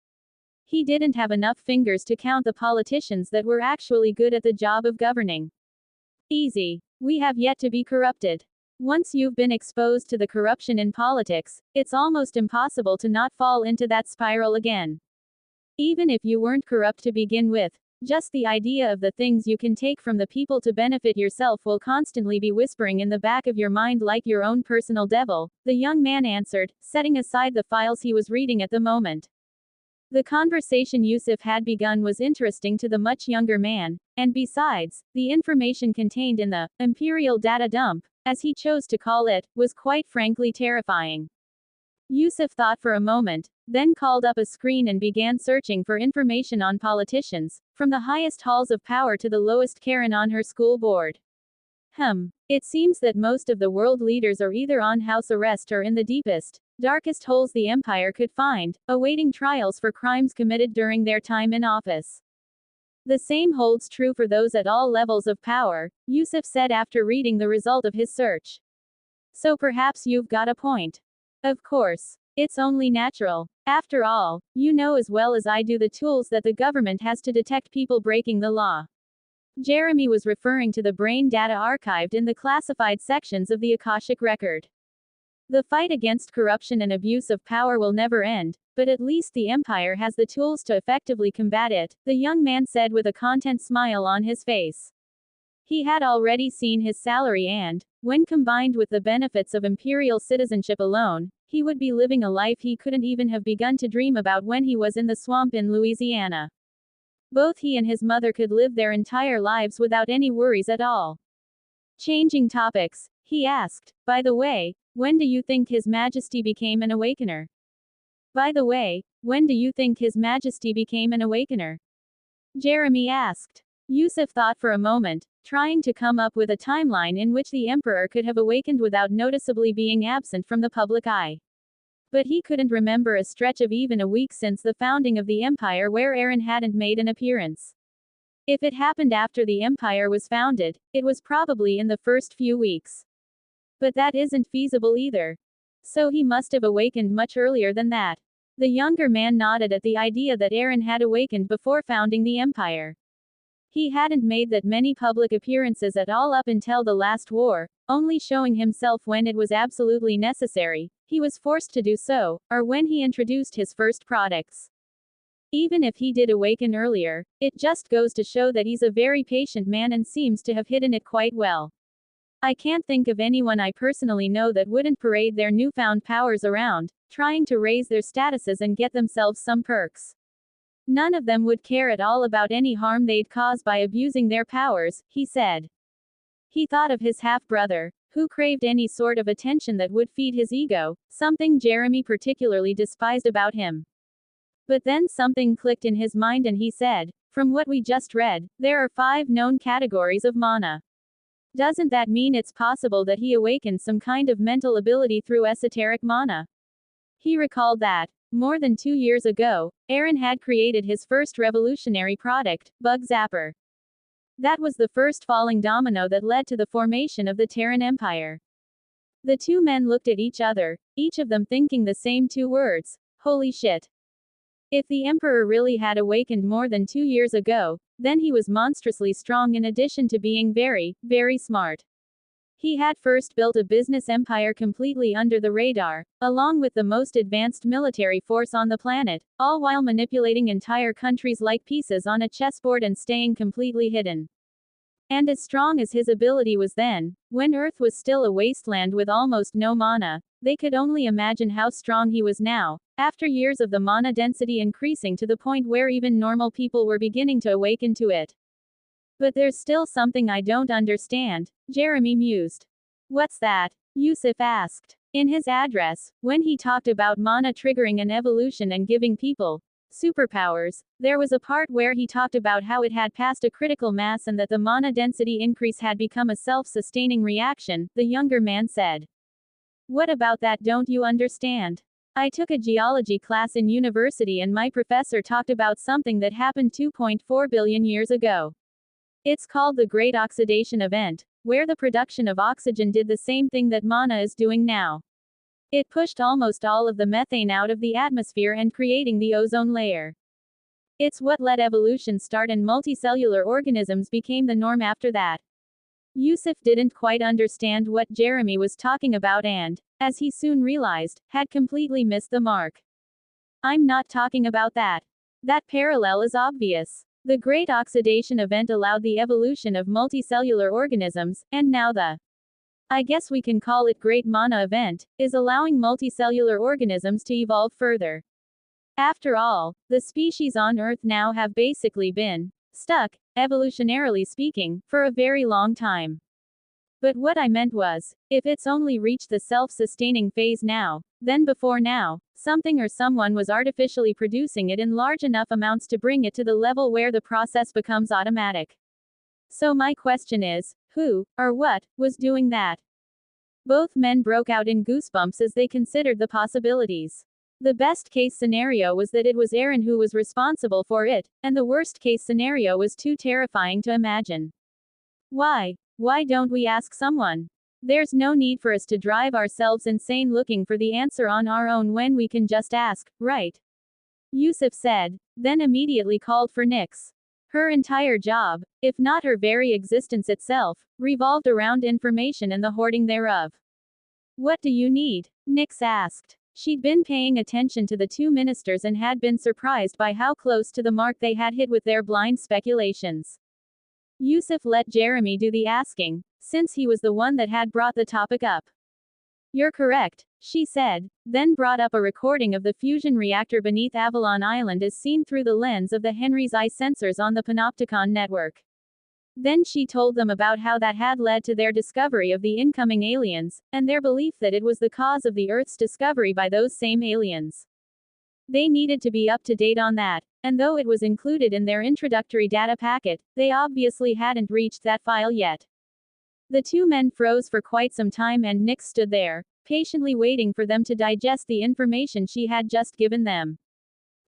He didn't have enough fingers to count the politicians that were actually good at the job of governing. Easy. We have yet to be corrupted. Once you've been exposed to the corruption in politics, it's almost impossible to not fall into that spiral again. Even if you weren't corrupt to begin with, just the idea of the things you can take from the people to benefit yourself will constantly be whispering in the back of your mind like your own personal devil, the young man answered, setting aside the files he was reading at the moment. The conversation Yusuf had begun was interesting to the much younger man, and besides, the information contained in the imperial data dump, as he chose to call it, was quite frankly terrifying. Yusuf thought for a moment, then called up a screen and began searching for information on politicians, from the highest halls of power to the lowest Karen on her school board. It seems that most of the world leaders are either on house arrest or in the deepest, darkest holes the empire could find, awaiting trials for crimes committed during their time in office. The same holds true for those at all levels of power, Yusuf said after reading the result of his search. So perhaps you've got a point. Of course. It's only natural. After all, you know as well as I do the tools that the government has to detect people breaking the law. Jeremy was referring to the brain data archived in the classified sections of the Akashic record. The fight against corruption and abuse of power will never end, but at least the Empire has the tools to effectively combat it, the young man said with a content smile on his face. He had already seen his salary and, when combined with the benefits of imperial citizenship alone, he would be living a life he couldn't even have begun to dream about when he was in the swamp in Louisiana. Both he and his mother could live their entire lives without any worries at all. Changing topics, he asked, by the way, when do you think His Majesty became an awakener? By the way, when do you think His Majesty became an awakener? Jeremy asked. Yusuf thought for a moment, trying to come up with a timeline in which the Emperor could have awakened without noticeably being absent from the public eye. But he couldn't remember a stretch of even a week since the founding of the Empire where Eren hadn't made an appearance. If it happened after the Empire was founded, it was probably in the first few weeks. But that isn't feasible either. So he must have awakened much earlier than that. The younger man nodded at the idea that Eren had awakened before founding the Empire. He hadn't made that many public appearances at all up until the last war, only showing himself when it was absolutely necessary. He was forced to do so, or when he introduced his first products. Even if he did awaken earlier, it just goes to show that he's a very patient man and seems to have hidden it quite well. I can't think of anyone I personally know that wouldn't parade their newfound powers around, trying to raise their statuses and get themselves some perks. None of them would care at all about any harm they'd cause by abusing their powers, he said. He thought of his half-brother, who craved any sort of attention that would feed his ego, something Jeremy particularly despised about him. But then something clicked in his mind and he said, from what we just read, there are 5 known categories of mana. Doesn't that mean it's possible that he awakened some kind of mental ability through esoteric mana? He recalled that, more than 2 years ago, Eren had created his first revolutionary product, Bug Zapper. That was the first falling domino that led to the formation of the Terran Empire. The two men looked at each other, each of them thinking the same 2 words, holy shit. If the Emperor really had awakened more than 2 years ago, then he was monstrously strong in addition to being very, very smart. He had first built a business empire completely under the radar, along with the most advanced military force on the planet, all while manipulating entire countries like pieces on a chessboard and staying completely hidden. And as strong as his ability was then, when Earth was still a wasteland with almost no mana, they could only imagine how strong he was now, after years of the mana density increasing to the point where even normal people were beginning to awaken to it. But there's still something I don't understand, Jeremy mused. What's that? Yusuf asked. In his address, when he talked about mana triggering an evolution and giving people superpowers, there was a part where he talked about how it had passed a critical mass and that the mana density increase had become a self-sustaining reaction, the younger man said. What about that don't you understand? I took a geology class in university and my professor talked about something that happened 2.4 billion years ago. It's called the Great Oxidation Event, where the production of oxygen did the same thing that mana is doing now. It pushed almost all of the methane out of the atmosphere and creating the ozone layer. It's what let evolution start and multicellular organisms became the norm after that. Yusuf didn't quite understand what Jeremy was talking about and, as he soon realized, had completely missed the mark. I'm not talking about that. That parallel is obvious. The Great Oxidation Event allowed the evolution of multicellular organisms, and now the, I guess we can call it Great Mana Event, is allowing multicellular organisms to evolve further. After all, the species on Earth now have basically been stuck, evolutionarily speaking, for a very long time. But what I meant was, if it's only reached the self-sustaining phase now, then before now, something or someone was artificially producing it in large enough amounts to bring it to the level where the process becomes automatic. So my question is, who, or what, was doing that? Both men broke out in goosebumps as they considered the possibilities. The best case scenario was that it was Eren who was responsible for it, and the worst case scenario was too terrifying to imagine. Why don't we ask someone? There's no need for us to drive ourselves insane looking for the answer on our own when we can just ask, right? Yusuf said, then immediately called for Nyx. Her entire job, if not her very existence itself, revolved around information and the hoarding thereof. What do you need? Nyx asked. She'd been paying attention to the 2 ministers and had been surprised by how close to the mark they had hit with their blind speculations. Yusuf let Jeremy do the asking, since he was the one that had brought the topic up. You're correct, she said, then brought up a recording of the fusion reactor beneath Avalon Island as seen through the lens of the Henry's eye sensors on the Panopticon network. Then she told them about how that had led to their discovery of the incoming aliens, and their belief that it was the cause of the Earth's discovery by those same aliens. They needed to be up to date on that, and though it was included in their introductory data packet, they obviously hadn't reached that file yet. The 2 men froze for quite some time and Nyx stood there, patiently waiting for them to digest the information she had just given them.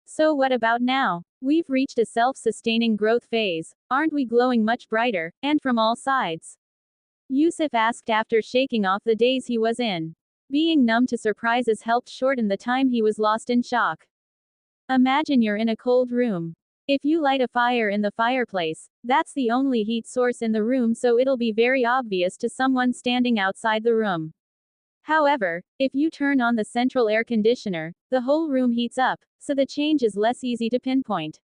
So what about now? We've reached a self-sustaining growth phase, aren't we glowing much brighter, and from all sides? Yusuf asked after shaking off the daze he was in. Being numb to surprises helped shorten the time he was lost in shock. Imagine you're in a cold room. If you light a fire in the fireplace, that's the only heat source in the room, so it'll be very obvious to someone standing outside the room. However, if you turn on the central air conditioner, the whole room heats up, so the change is less easy to pinpoint.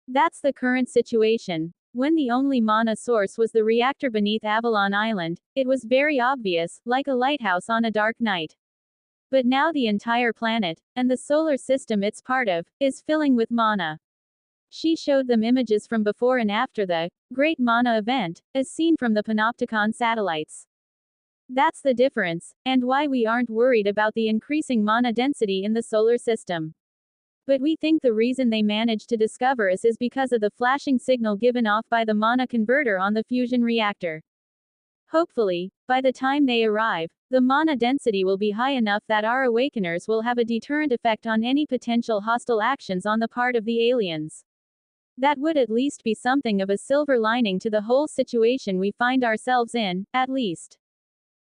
That's the current situation. When the only mana source was the reactor beneath Avalon Island, it was very obvious, like a lighthouse on a dark night. But now the entire planet, and the solar system it's part of, is filling with mana. She showed them images from before and after the Great Mana event, as seen from the Panopticon satellites. That's the difference, and why we aren't worried about the increasing mana density in the solar system. But we think the reason they managed to discover us is because of the flashing signal given off by the mana converter on the fusion reactor. Hopefully, by the time they arrive, the mana density will be high enough that our awakeners will have a deterrent effect on any potential hostile actions on the part of the aliens. That would at least be something of a silver lining to the whole situation we find ourselves in, at least.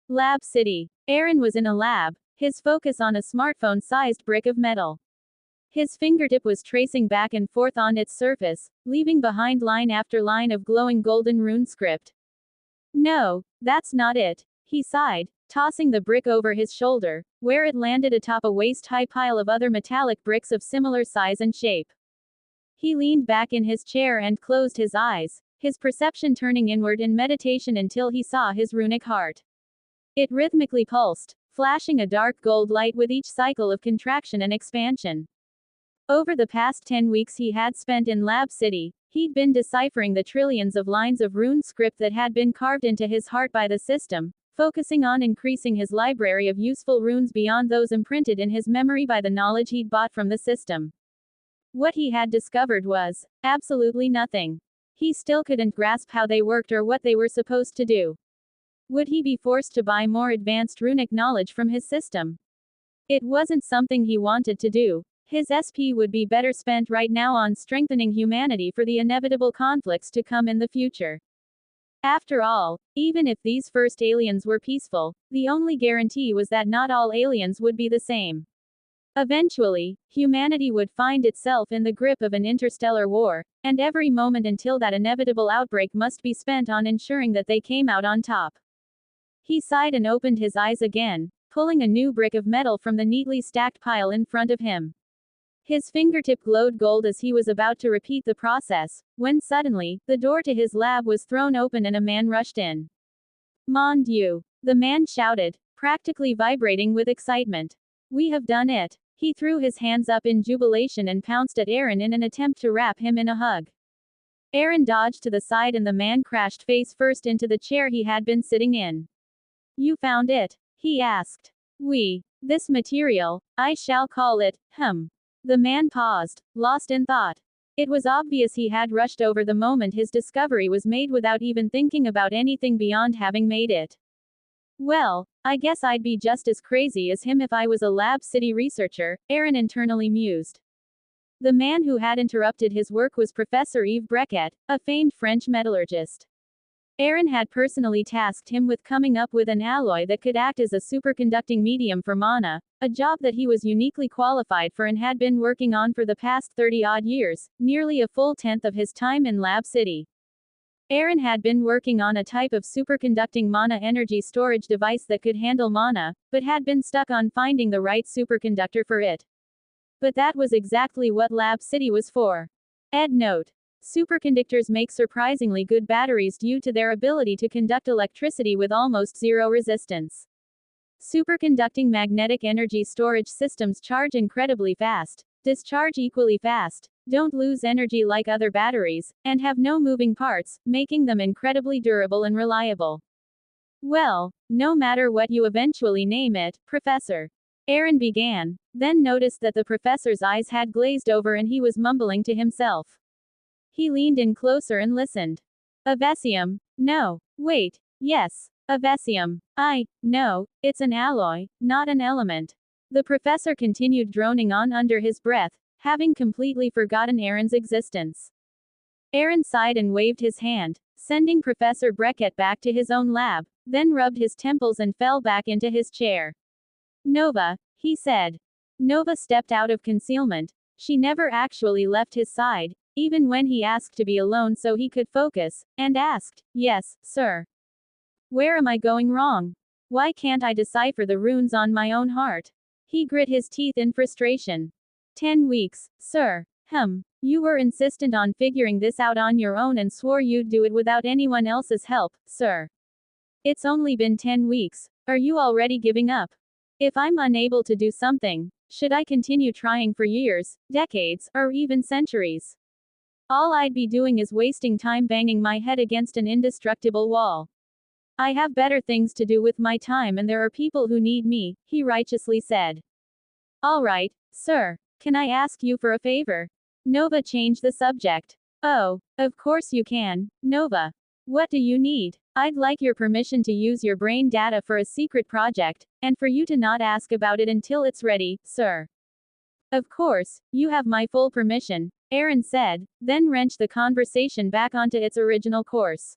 Lab City. Aaron was in a lab, his focus on a smartphone-sized brick of metal. His fingertip was tracing back and forth on its surface, leaving behind line after line of glowing golden rune script. No, that's not it, he sighed, tossing the brick over his shoulder, where it landed atop a waist-high pile of other metallic bricks of similar size and shape. He leaned back in his chair and closed his eyes, his perception turning inward in meditation until he saw his runic heart. It rhythmically pulsed, flashing a dark gold light with each cycle of contraction and expansion. Over the past 10 weeks he had spent in Lab City, he'd been deciphering the trillions of lines of rune script that had been carved into his heart by the system, focusing on increasing his library of useful runes beyond those imprinted in his memory by the knowledge he'd bought from the system. What he had discovered was absolutely nothing. He still couldn't grasp how they worked or what they were supposed to do. Would he be forced to buy more advanced runic knowledge from his system? It wasn't something he wanted to do. His SP would be better spent right now on strengthening humanity for the inevitable conflicts to come in the future. After all, even if these first aliens were peaceful, the only guarantee was that not all aliens would be the same. Eventually, humanity would find itself in the grip of an interstellar war, and every moment until that inevitable outbreak must be spent on ensuring that they came out on top. He sighed and opened his eyes again, pulling a new brick of metal from the neatly stacked pile in front of him. His fingertip glowed gold as he was about to repeat the process, when suddenly, the door to his lab was thrown open and a man rushed in. Mon Dieu! The man shouted, practically vibrating with excitement. We have done it! He threw his hands up in jubilation and pounced at Aaron in an attempt to wrap him in a hug. Aaron dodged to the side and the man crashed face first into the chair he had been sitting in. You found it? He asked. This material, I shall call it, The man paused, lost in thought. It was obvious he had rushed over the moment his discovery was made without even thinking about anything beyond having made it. Well, I guess I'd be just as crazy as him if I was a Lab City researcher, Aaron internally mused. The man who had interrupted his work was Professor Yves Brequet, a famed French metallurgist. Aaron had personally tasked him with coming up with an alloy that could act as a superconducting medium for mana, a job that he was uniquely qualified for and had been working on for the past 30-odd years, nearly a full tenth of his time in Lab City. Aaron had been working on a type of superconducting mana energy storage device that could handle mana, but had been stuck on finding the right superconductor for it. But that was exactly what Lab City was for. Ed note. Superconductors make surprisingly good batteries due to their ability to conduct electricity with almost zero resistance. Superconducting magnetic energy storage systems charge incredibly fast, discharge equally fast, don't lose energy like other batteries, and have no moving parts, making them incredibly durable and reliable. Well, no matter what you eventually name it, Professor. Aaron began, then noticed that the professor's eyes had glazed over and he was mumbling to himself. He leaned in closer and listened. Avesium? No. Wait. Yes. Avesium. No, it's an alloy, not an element. The professor continued droning on under his breath, having completely forgotten Aaron's existence. Aaron sighed and waved his hand, sending Professor Brequet back to his own lab, then rubbed his temples and fell back into his chair. Nova, he said. Nova stepped out of concealment. She never actually left his side, even when he asked to be alone so he could focus, and asked, Yes, sir. Where am I going wrong? Why can't I decipher the runes on my own heart? He grit his teeth in frustration. 10 weeks, sir. You were insistent on figuring this out on your own and swore you'd do it without anyone else's help, sir. It's only been 10 weeks. Are you already giving up? If I'm unable to do something, should I continue trying for years, decades, or even centuries? All I'd be doing is wasting time banging my head against an indestructible wall. I have better things to do with my time and there are people who need me, he righteously said. All right, sir. Can I ask you for a favor? Nova changed the subject. Oh, of course you can, Nova. What do you need? I'd like your permission to use your brain data for a secret project, and for you to not ask about it until it's ready, sir. Of course, you have my full permission, Aaron said, then wrenched the conversation back onto its original course.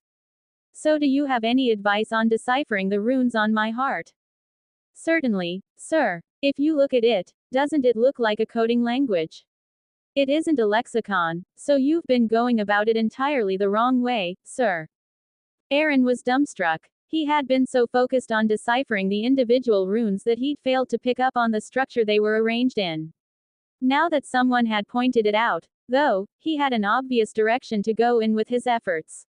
So do you have any advice on deciphering the runes on my heart? Certainly, sir. If you look at it, doesn't it look like a coding language? It isn't a lexicon, so you've been going about it entirely the wrong way, sir. Aaron was dumbstruck. He had been so focused on deciphering the individual runes that he'd failed to pick up on the structure they were arranged in. Now that someone had pointed it out, though, he had an obvious direction to go in with his efforts.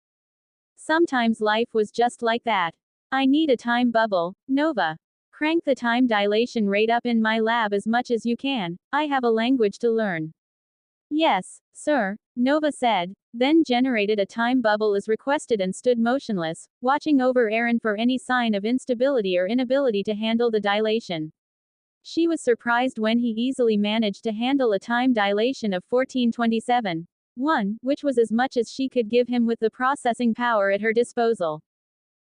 Sometimes life was just like that. I need a time bubble, Nova. Crank the time dilation rate up in my lab as much as you can. I have a language to learn. Yes, sir, Nova said, then generated a time bubble as requested and stood motionless, watching over Aaron for any sign of instability or inability to handle the dilation. She was surprised when he easily managed to handle a time dilation of 1427. 1, which was as much as she could give him with the processing power at her disposal.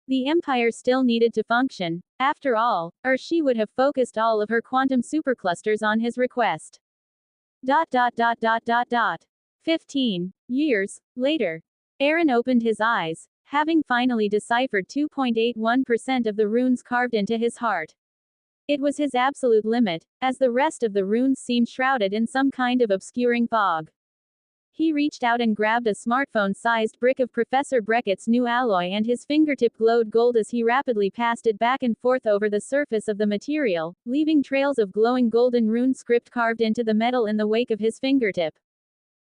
The Empire still needed to function, after all, or she would have focused all of her quantum superclusters on his request. 15 years later. Aaron opened his eyes, having finally deciphered 2.81% of the runes carved into his heart. It was his absolute limit, as the rest of the runes seemed shrouded in some kind of obscuring fog. He reached out and grabbed a smartphone-sized brick of Professor Brackett's new alloy and his fingertip glowed gold as he rapidly passed it back and forth over the surface of the material, leaving trails of glowing golden rune script carved into the metal in the wake of his fingertip.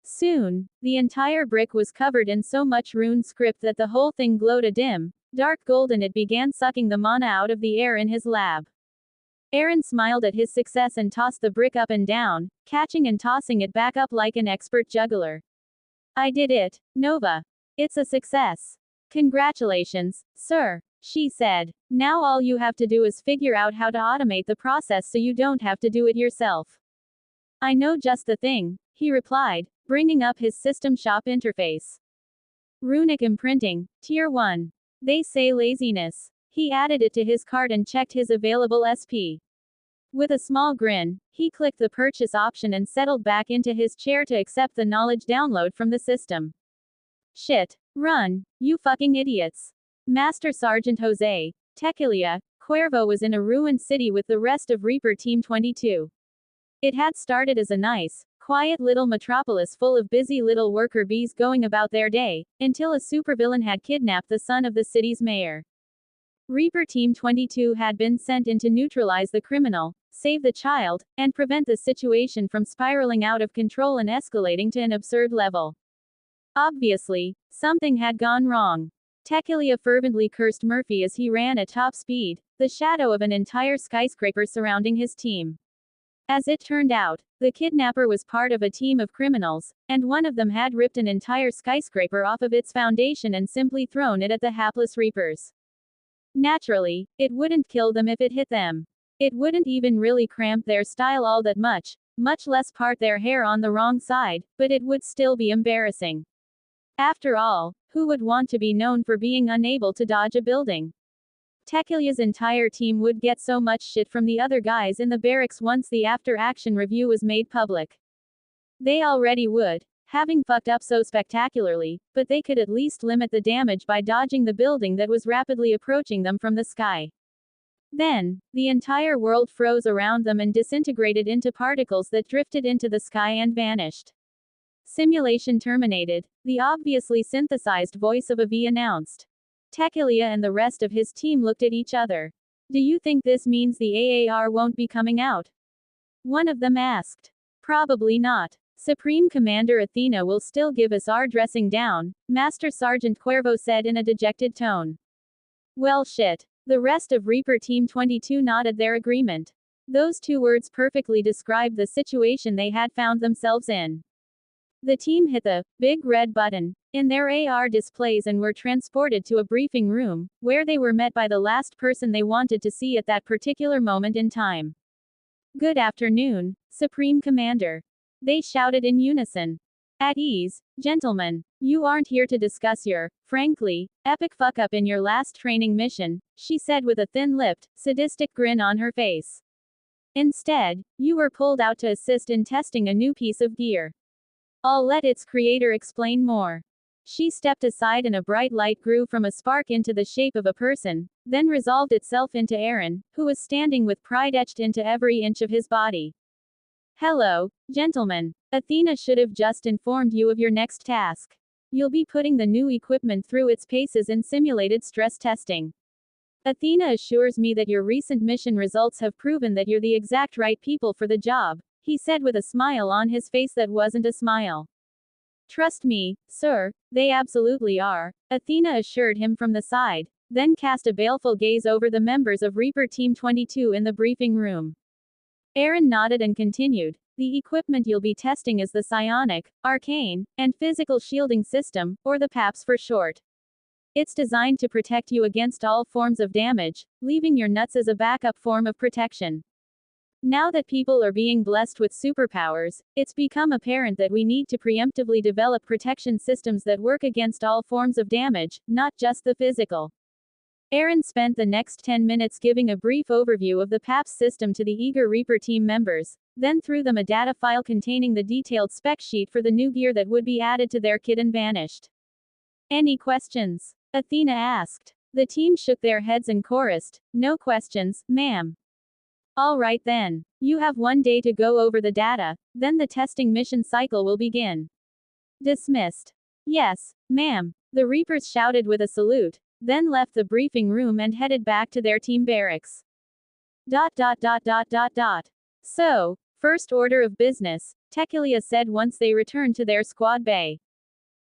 Soon, the entire brick was covered in so much rune script that the whole thing glowed a dim, dark gold and it began sucking the mana out of the air in his lab. Aaron smiled at his success and tossed the brick up and down, catching and tossing it back up like an expert juggler. I did it, Nova. It's a success. Congratulations, sir, she said. Now all you have to do is figure out how to automate the process so you don't have to do it yourself. I know just the thing, he replied, bringing up his System Shop interface. Runic imprinting, Tier 1. They say laziness. He added it to his cart and checked his available SP. With a small grin, he clicked the purchase option and settled back into his chair to accept the knowledge download from the system. Shit. Run, you fucking idiots. Master Sergeant Jose Tequila Cuervo was in a ruined city with the rest of Reaper Team 22. It had started as a nice, quiet little metropolis full of busy little worker bees going about their day, until a supervillain had kidnapped the son of the city's mayor. Reaper Team 22 had been sent in to neutralize the criminal, save the child, and prevent the situation from spiraling out of control and escalating to an absurd level. Obviously, something had gone wrong. Tequila fervently cursed Murphy as he ran at top speed, the shadow of an entire skyscraper surrounding his team. As it turned out, the kidnapper was part of a team of criminals, and one of them had ripped an entire skyscraper off of its foundation and simply thrown it at the hapless Reapers. Naturally, it wouldn't kill them if it hit them. It wouldn't even really cramp their style all that much less part their hair on the wrong side, but it would still be embarrassing. After all, who would want to be known for being unable to dodge a building? Tequila's entire team would get so much shit from the other guys in the barracks once the after-action review was made public. They already would, having fucked up so spectacularly, but they could at least limit the damage by dodging the building that was rapidly approaching them from the sky. Then, the entire world froze around them and disintegrated into particles that drifted into the sky and vanished. Simulation terminated, the obviously synthesized voice of a V announced. Tequila and the rest of his team looked at each other. Do you think this means the AAR won't be coming out? One of them asked. Probably not. Supreme Commander Athena will still give us our dressing down, Master Sergeant Cuervo said in a dejected tone. Well shit. The rest of Reaper Team 22 nodded their agreement. Those two words perfectly described the situation they had found themselves in. The team hit the big red button in their AR displays and were transported to a briefing room, where they were met by the last person they wanted to see at that particular moment in time. Good afternoon, Supreme Commander. They shouted in unison. At ease, gentlemen. You aren't here to discuss your, frankly, epic fuck-up in your last training mission, she said with a thin-lipped, sadistic grin on her face. Instead, you were pulled out to assist in testing a new piece of gear. I'll let its creator explain more. She stepped aside and a bright light grew from a spark into the shape of a person, then resolved itself into Aaron, who was standing with pride etched into every inch of his body. Hello, gentlemen. Athena should have just informed you of your next task. You'll be putting the new equipment through its paces in simulated stress testing. Athena assures me that your recent mission results have proven that you're the exact right people for the job, he said with a smile on his face that wasn't a smile. Trust me, sir, they absolutely are, Athena assured him from the side, then cast a baleful gaze over the members of Reaper Team 22 in the briefing room. Aaron nodded and continued, the equipment you'll be testing is the Psionic, Arcane, and Physical Shielding System, or the PAPS for short. It's designed to protect you against all forms of damage, leaving your nuts as a backup form of protection. Now that people are being blessed with superpowers, it's become apparent that we need to preemptively develop protection systems that work against all forms of damage, not just the physical. Aaron spent the next 10 minutes giving a brief overview of the PAPS system to the eager Reaper team members, then threw them a data file containing the detailed spec sheet for the new gear that would be added to their kit and vanished. Any questions? Athena asked. The team shook their heads and chorused, no questions, ma'am. All right then. You have 1 day to go over the data, then the testing mission cycle will begin. Dismissed. Yes, ma'am. The Reapers shouted with a salute, then left the briefing room and headed back to their team barracks. So, first order of business, Teculia said once they returned to their squad bay.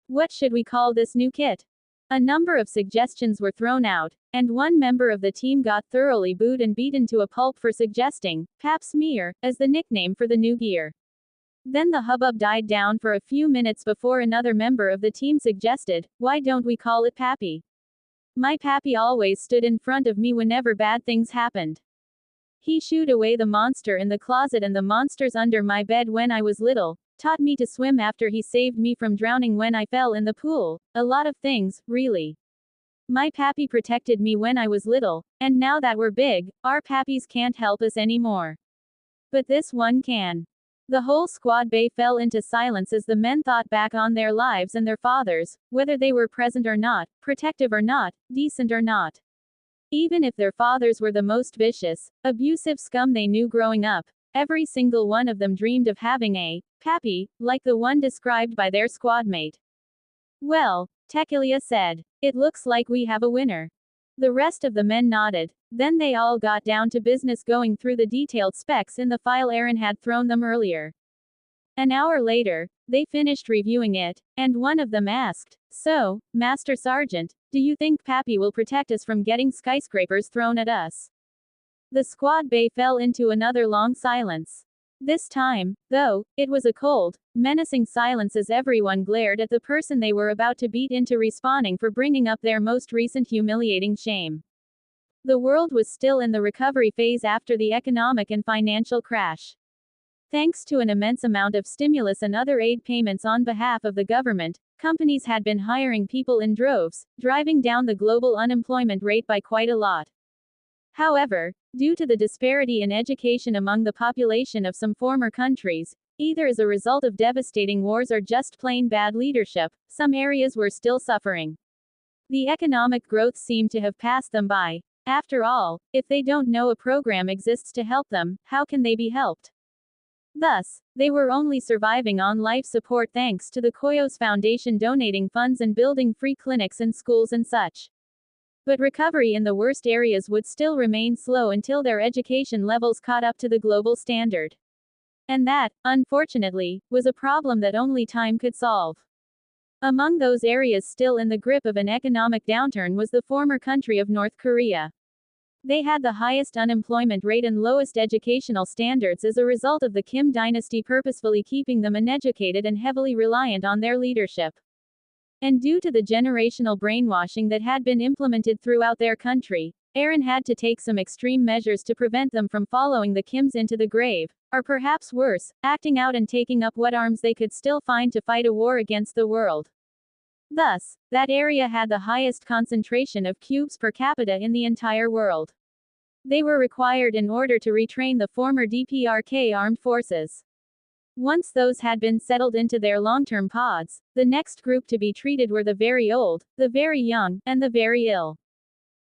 What should we call this new kit? A number of suggestions were thrown out, and one member of the team got thoroughly booed and beaten to a pulp for suggesting Papsmear as the nickname for the new gear. Then the hubbub died down for a few minutes before another member of the team suggested, why don't we call it Pappy? My pappy always stood in front of me whenever bad things happened. He shooed away the monster in the closet and the monsters under my bed when I was little, taught me to swim after he saved me from drowning when I fell in the pool, a lot of things, really. My pappy protected me when I was little, and now that we're big, our pappies can't help us anymore. But this one can. The whole squad bay fell into silence as the men thought back on their lives and their fathers, whether they were present or not, protective or not, decent or not. Even if their fathers were the most vicious, abusive scum they knew growing up, every single one of them dreamed of having a pappy, like the one described by their squadmate. Well, Teculia said, it looks like we have a winner. The rest of the men nodded, then they all got down to business going through the detailed specs in the file Aaron had thrown them earlier. An hour later, they finished reviewing it, and one of them asked, so, Master Sergeant, do you think Pappy will protect us from getting skyscrapers thrown at us? The squad bay fell into another long silence. This time, though, it was a cold, menacing silence as everyone glared at the person they were about to beat into respawning for bringing up their most recent humiliating shame. The world was still in the recovery phase after the economic and financial crash. Thanks to an immense amount of stimulus and other aid payments on behalf of the government, companies had been hiring people in droves, driving down the global unemployment rate by quite a lot. However, due to the disparity in education among the population of some former countries, either as a result of devastating wars or just plain bad leadership, some areas were still suffering. The economic growth seemed to have passed them by. After all, if they don't know a program exists to help them, how can they be helped? Thus, they were only surviving on life support thanks to the Koyos Foundation donating funds and building free clinics and schools and such. But recovery in the worst areas would still remain slow until their education levels caught up to the global standard. And that, unfortunately, was a problem that only time could solve. Among those areas still in the grip of an economic downturn was the former country of North Korea. They had the highest unemployment rate and lowest educational standards as a result of the Kim dynasty purposefully keeping them uneducated and heavily reliant on their leadership. And due to the generational brainwashing that had been implemented throughout their country, Aaron had to take some extreme measures to prevent them from following the Kims into the grave, or perhaps worse, acting out and taking up what arms they could still find to fight a war against the world. Thus, that area had the highest concentration of cubes per capita in the entire world. They were required in order to retrain the former DPRK armed forces. Once those had been settled into their long-term pods, the next group to be treated were the very old, the very young, and the very ill.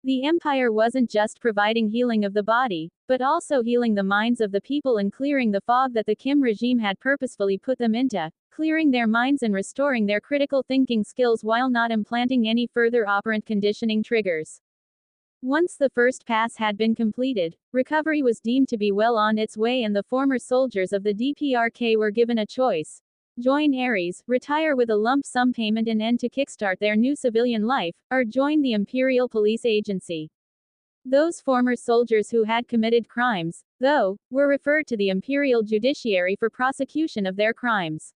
The empire wasn't just providing healing of the body, but also healing the minds of the people and clearing the fog that the Kim regime had purposefully put them into, clearing their minds and restoring their critical thinking skills while not implanting any further operant conditioning triggers. Once the first pass had been completed, recovery was deemed to be well on its way and the former soldiers of the DPRK were given a choice. Join Ares, retire with a lump sum payment and end to kickstart their new civilian life, or join the Imperial Police Agency. Those former soldiers who had committed crimes, though, were referred to the imperial judiciary for prosecution of their crimes.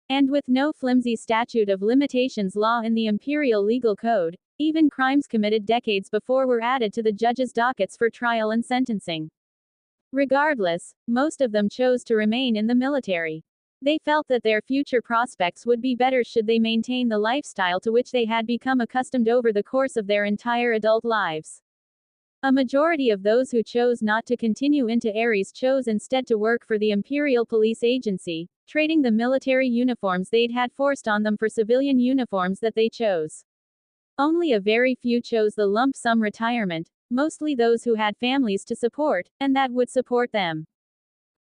And with no flimsy statute of limitations law in the imperial legal code, even crimes committed decades before were added to the judges' dockets for trial and sentencing. Regardless, most of them chose to remain in the military. They felt that their future prospects would be better should they maintain the lifestyle to which they had become accustomed over the course of their entire adult lives. A majority of those who chose not to continue into Ares chose instead to work for the Imperial Police Agency, trading the military uniforms they'd had forced on them for civilian uniforms that they chose. Only a very few chose the lump sum retirement, mostly those who had families to support, and that would support them.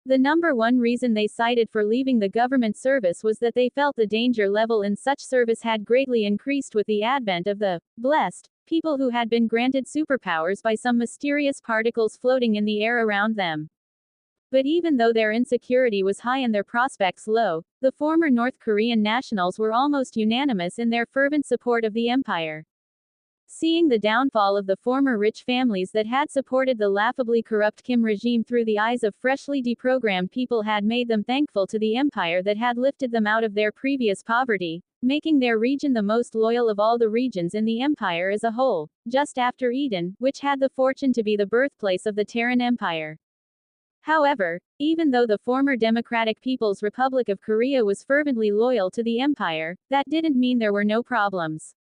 The number one reason they cited for leaving the government service was that they felt the danger level in such service had greatly increased with the advent of the blessed people who had been granted superpowers by some mysterious particles floating in the air around them. But even though their insecurity was high and their prospects low, the former North Korean nationals were almost unanimous in their fervent support of the empire. Seeing the downfall of the former rich families that had supported the laughably corrupt Kim regime through the eyes of freshly deprogrammed people had made them thankful to the empire that had lifted them out of their previous poverty, making their region the most loyal of all the regions in the empire as a whole, just after Eden, which had the fortune to be the birthplace of the Terran Empire. However, even though the former Democratic People's Republic of Korea was fervently loyal to the empire, that didn't mean there were no problems.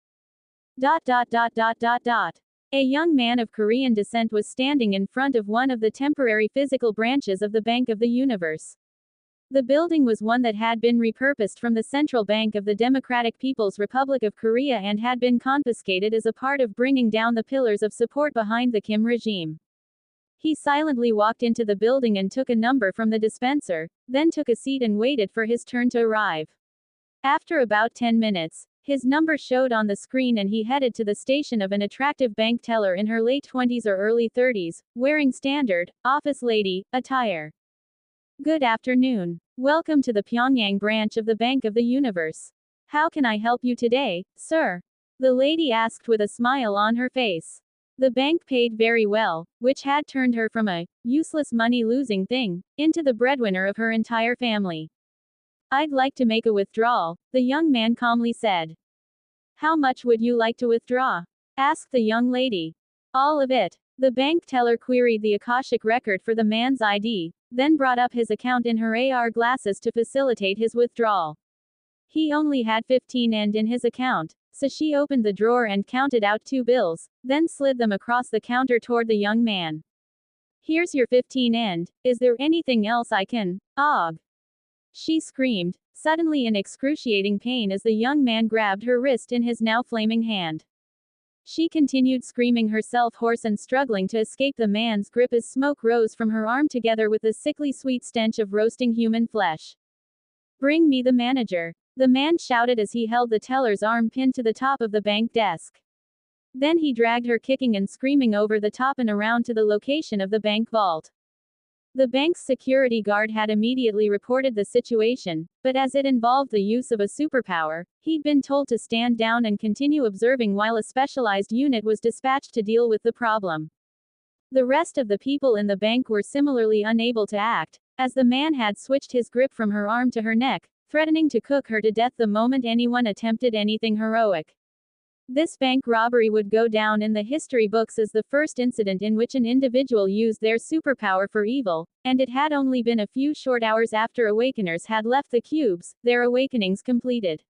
A young man of Korean descent was standing in front of one of the temporary physical branches of the Bank of the Universe. The building was one that had been repurposed from the Central Bank of the Democratic People's Republic of Korea and had been confiscated as a part of bringing down the pillars of support behind the Kim regime. He silently walked into the building and took a number from the dispenser, then took a seat and waited for his turn to arrive. After about 10 minutes, his number showed on the screen and he headed to the station of an attractive bank teller in her late 20s or early 30s, wearing standard, office lady, attire. Good afternoon. Welcome to the Pyongyang branch of the Bank of the Universe. How can I help you today, sir? The lady asked with a smile on her face. The bank paid very well, which had turned her from a useless money-losing thing into the breadwinner of her entire family. I'd like to make a withdrawal, the young man calmly said. How much would you like to withdraw? Asked the young lady. All of it. The bank teller queried the Akashic record for the man's ID, then brought up his account in her AR glasses to facilitate his withdrawal. He only had 15 END in his account, so she opened the drawer and counted out 2 bills, then slid them across the counter toward the young man. Here's your 15 END, is there anything else I can, She screamed, suddenly in excruciating pain as the young man grabbed her wrist in his now flaming hand. She continued screaming herself hoarse and struggling to escape the man's grip as smoke rose from her arm together with the sickly sweet stench of roasting human flesh. Bring me the manager, the man shouted as he held the teller's arm pinned to the top of the bank desk. Then he dragged her kicking and screaming over the top and around to the location of the bank vault. The bank's security guard had immediately reported the situation, but as it involved the use of a superpower, he'd been told to stand down and continue observing while a specialized unit was dispatched to deal with the problem. The rest of the people in the bank were similarly unable to act, as the man had switched his grip from her arm to her neck, threatening to cook her to death the moment anyone attempted anything heroic. This bank robbery would go down in the history books as the first incident in which an individual used their superpower for evil, and it had only been a few short hours after Awakeners had left the cubes, their awakenings completed.